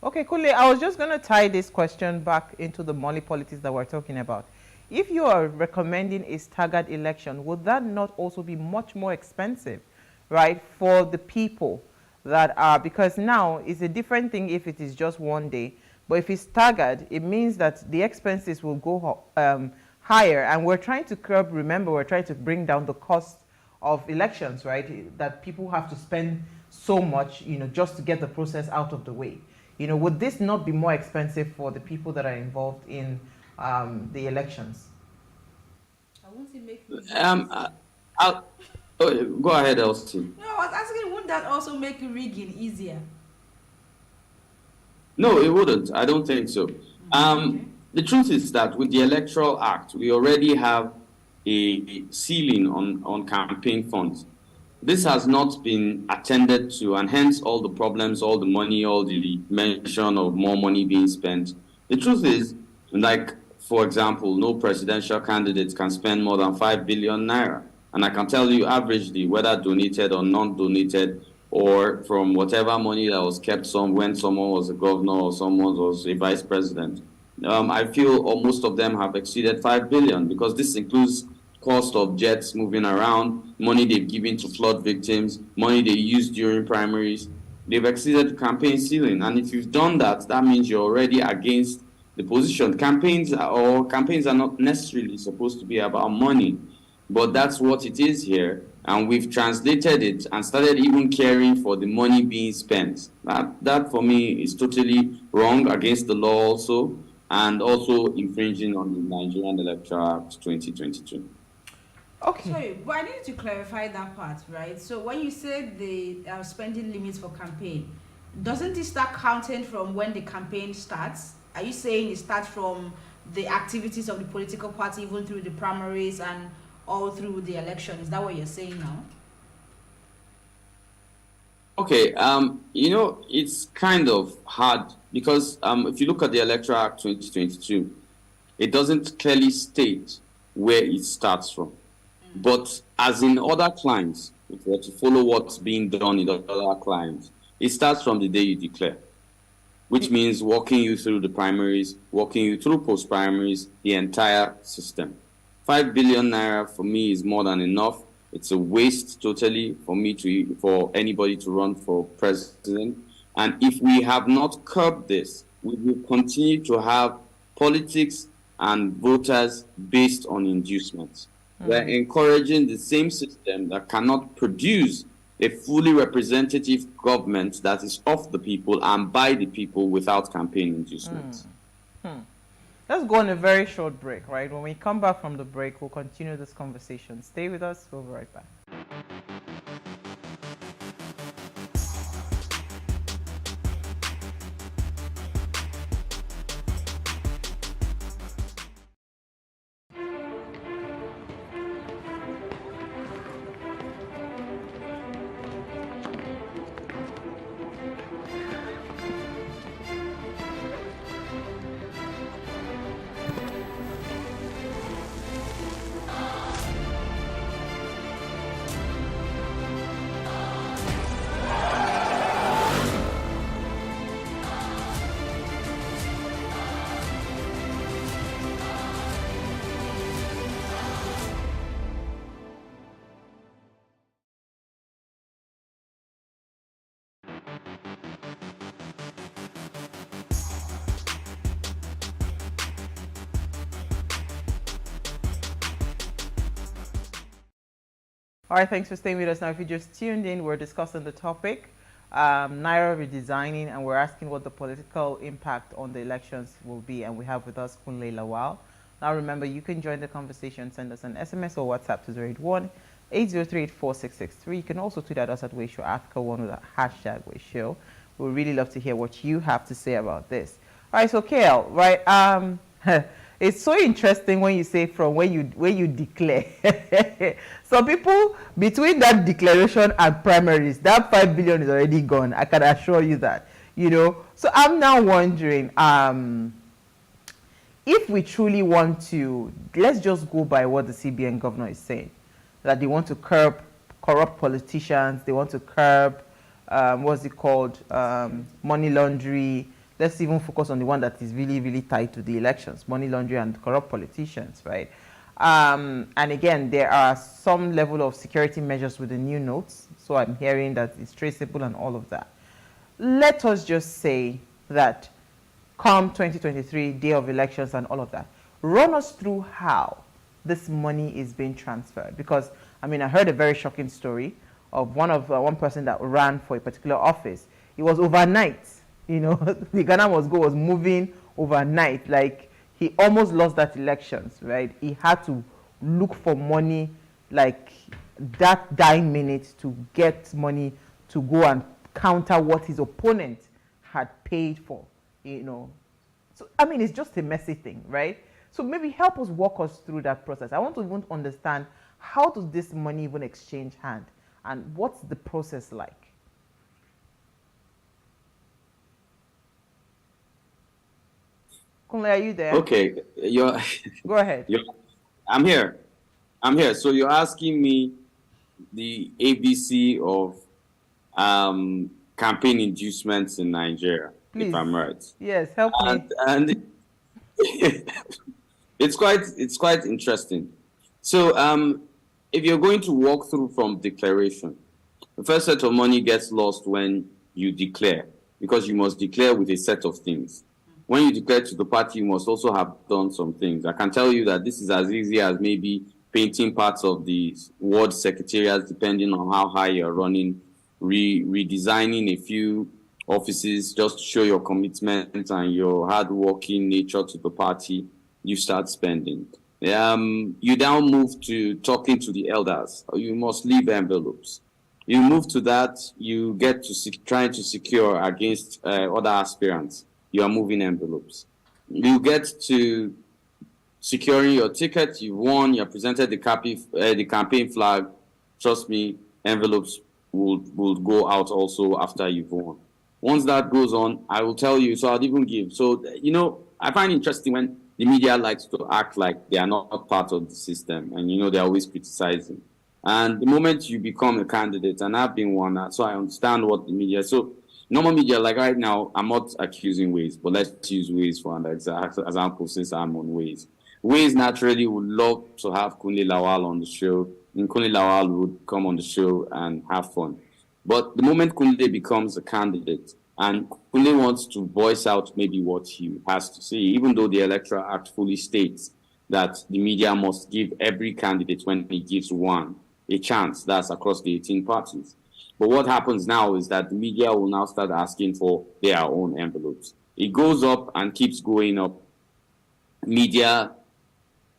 Okay, Kunle, I was just going to tie this question back into the money politics that we're talking about. If you are recommending a staggered election, would that not also be much more expensive, right, for the people that are, because now it's a different thing if it is just one day, but if it's staggered, it means that the expenses will go higher, and we're trying to curb, remember, we're trying to bring down the cost of elections, right, that people have to spend so much, just to get the process out of the way. Would this not be more expensive for the people that are involved in the elections? I won't say make go ahead, Elsie. No, I was asking, wouldn't that also make rigging easier? No, it wouldn't. I don't think so. The truth is that with the Electoral Act, we already have a ceiling on campaign funds. This has not been attended to, and hence all the problems, all the money, all the mention of more money being spent. The truth is, like, for example, no presidential candidate can spend more than 5 billion naira. And I can tell you averagely, whether donated or non-donated, or from whatever money that was kept when someone was a governor or someone was a vice president, I feel most of them have exceeded 5 billion, because this includes cost of jets moving around, money they've given to flood victims, money they used during primaries. They've exceeded the campaign ceiling. And if you've done that, that means you're already against the position. Campaigns are not necessarily supposed to be about money, but that's what it is here. And we've translated it and started even caring for the money being spent. That for me is totally wrong, against the law also, and also infringing on the Nigerian Electoral Act 2022. Okay. Sorry, but I need to clarify that part, right? So when you said the spending limits for campaign, doesn't it start counting from when the campaign starts? Are you saying it starts from the activities of the political party, even through the primaries and all through the election? Is that what you're saying now? Okay, it's kind of hard, because if you look at the Electoral Act 2022, it doesn't clearly state where it starts from. But as in other climes, if you were to follow what's being done in other climes, it starts from the day you declare, which means walking you through the primaries, walking you through post-primaries, the entire system. 5 billion naira for me is more than enough. It's a waste totally for anybody to run for president. And if we have not curbed this, we will continue to have politics and voters based on inducements. We're encouraging the same system that cannot produce a fully representative government that is of the people and by the people without campaign inducements. Let's go on a very short break, right? When we come back from the break, we'll continue this conversation. Stay with us. We'll be right back. All right, thanks for staying with us. Now, if you just tuned in, we're discussing the topic, Naira redesigning, and we're asking what the political impact on the elections will be. And we have with us Kunle Lawal. Now, remember, you can join the conversation. Send us an SMS or WhatsApp to 081-803-4663. You can also tweet at us at Wayshow Africa1 with the hashtag Wayshow. We'd really love to hear what you have to say about this. All right, so KL, right? It's so interesting when you say from when you declare. Some people, between that declaration and primaries, that 5 billion is already gone. I can assure you that, you know. So I'm now wondering, if we truly want to, let's just go by what the CBN governor is saying, that they want to curb corrupt politicians, they want to curb, what's it called, money laundering. Let's even focus on the one that is really, really tied to the elections, money laundering and corrupt politicians, right? And again, there are some level of security measures with the new notes. So I'm hearing that it's traceable and all of that. Let us just say that come 2023, day of elections and all of that, run us through how this money is being transferred. Because, I mean, I heard a very shocking story of one person that ran for a particular office. It was overnight. You know, the Ghana Must Go was moving overnight. Like, he almost lost that elections, right? He had to look for money, like, that dying minute to get money to go and counter what his opponent had paid for, you know. So, I mean, it's just a messy thing, right? So maybe help us walk us through that process. I want to even understand, how does this money even exchange hand? And what's the process like? Kunle, are you there? Okay, go ahead. I'm here. So you're asking me the ABC of campaign inducements in Nigeria, Please. if I'm right. Yes, help me. And it's quite interesting. So if you're going to walk through from declaration, the first set of money gets lost when you declare, because you must declare with a set of things. When you declare to the party, you must also have done some things. I can tell you that this is as easy as maybe painting parts of the ward secretariats, depending on how high you're running, redesigning a few offices just to show your commitment and your hard-working nature to the party. You start spending. You now move to talking to the elders. You must leave envelopes. You move to that, you get to trying to secure against other aspirants. You are moving envelopes. You get to securing your ticket. You won. You presented the campaign flag. Trust me, envelopes will go out also after you've won. Once that goes on, I will tell you. So I'll even give. So, you know, I find it interesting when the media likes to act like they are not part of the system, and, you know, they're always criticizing. And the moment you become a candidate, and I've been one, so I understand what the media. So normal media, like right now, I'm not accusing Waze, but let's use Waze for an example, since I'm on Waze. Waze naturally would love to have Kunle Lawal on the show, and Kunle Lawal would come on the show and have fun. But the moment Kunle becomes a candidate, And Kunle wants to voice out maybe what he has to say, even though the Electoral Act fully states that the media must give every candidate, when he gives one, a chance. That's across the 18 parties. But what happens now is that the media will now start asking for their own envelopes. It goes up and keeps going up. Media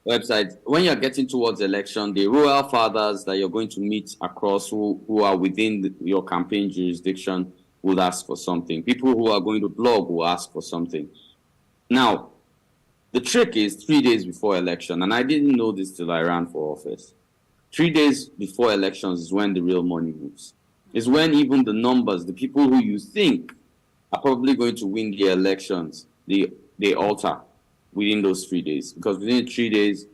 websites, when you're getting towards election, the royal fathers that you're going to meet across who are within your campaign jurisdiction will ask for something. People who are going to blog will ask for something. Now, the trick is 3 days before election, and I didn't know this till I ran for office. 3 days before elections is when the real money moves. It's when even the numbers, the people who you think are probably going to win the elections, they alter within those 3 days. Because within 3 days,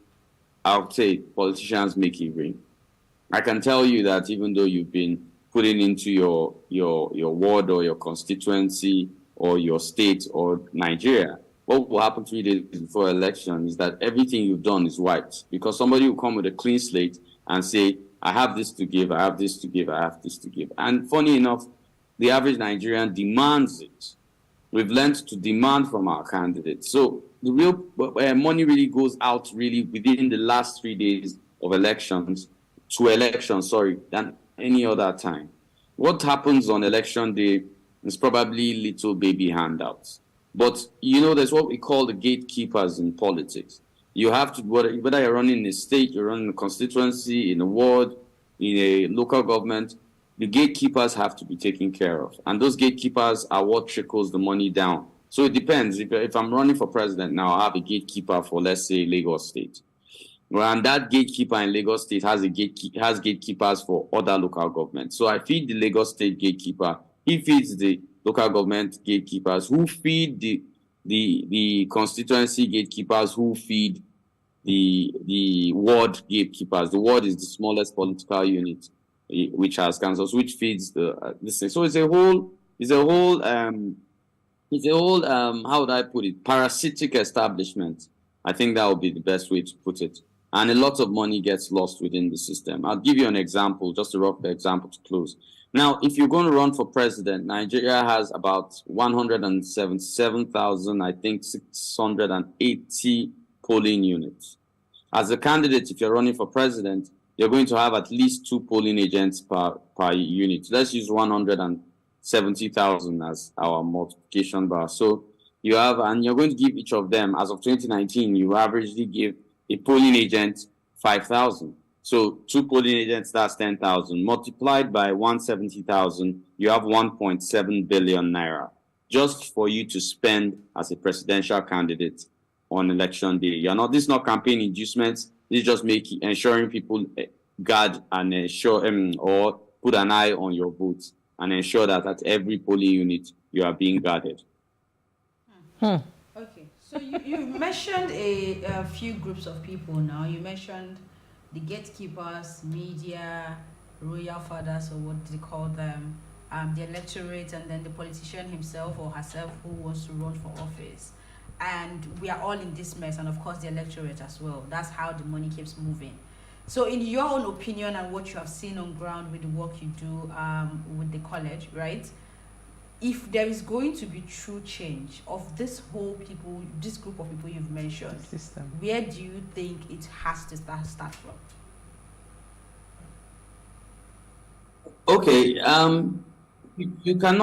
I'll say politicians make it rain. I can tell you that even though you've been putting into your ward or your constituency or your state or Nigeria, what will happen 3 days before election is that everything you've done is wiped, because somebody will come with a clean slate and say, I have this to give, I have this to give, I have this to give. And funny enough, the average Nigerian demands it. We've learned to demand from our candidates. So the real money really goes out really within the last 3 days of elections than any other time. What happens on election day is probably little baby handouts. But, you know, there's what we call the gatekeepers in politics. You have to, whether you're running in a state, you're running in a constituency, in a ward, in a local government, the gatekeepers have to be taken care of. And those gatekeepers are what trickles the money down. So it depends. If I'm running for president now, I have a gatekeeper for, let's say, Lagos State. Well, and that gatekeeper in Lagos State has gatekeepers for other local governments. So I feed the Lagos State gatekeeper. He feeds the local government gatekeepers, who feed the constituency gatekeepers, who feed the ward gatekeepers. The ward is the smallest political unit, which has councils, which feeds this thing. So it's a whole how would I put it, parasitic establishment. I think that would be the best way to put it. And a lot of money gets lost within the system. I'll give you an example, just a rough example to close. Now, if you're going to run for president, Nigeria has about 177,000, I think 680 polling units. As a candidate, if you're running for president, you're going to have at least 2 polling agents per unit. Let's use 170,000 as our multiplication bar. So you have, and you're going to give each of them, as of 2019, you averagely give a polling agent 5,000. So 2 polling agents, that's 10,000. Multiplied by 170,000, you have 1.7 billion naira just for you to spend as a presidential candidate on election day. This is not campaign inducements. This is just ensuring people guard and ensure or put an eye on your votes and ensure that at every polling unit you are being guarded. Okay, so you mentioned a few groups of people now. You mentioned the gatekeepers, media, royal fathers, or what do they call them, the electorate, and then the politician himself or herself who wants to run for office. And we are all in this mess, and of course the electorate as well. That's how the money keeps moving. So in your own opinion and what you have seen on ground with the work you do with the college, right? If there is going to be true change of this group of people you've mentioned, where do you think it has to start from? Okay, you cannot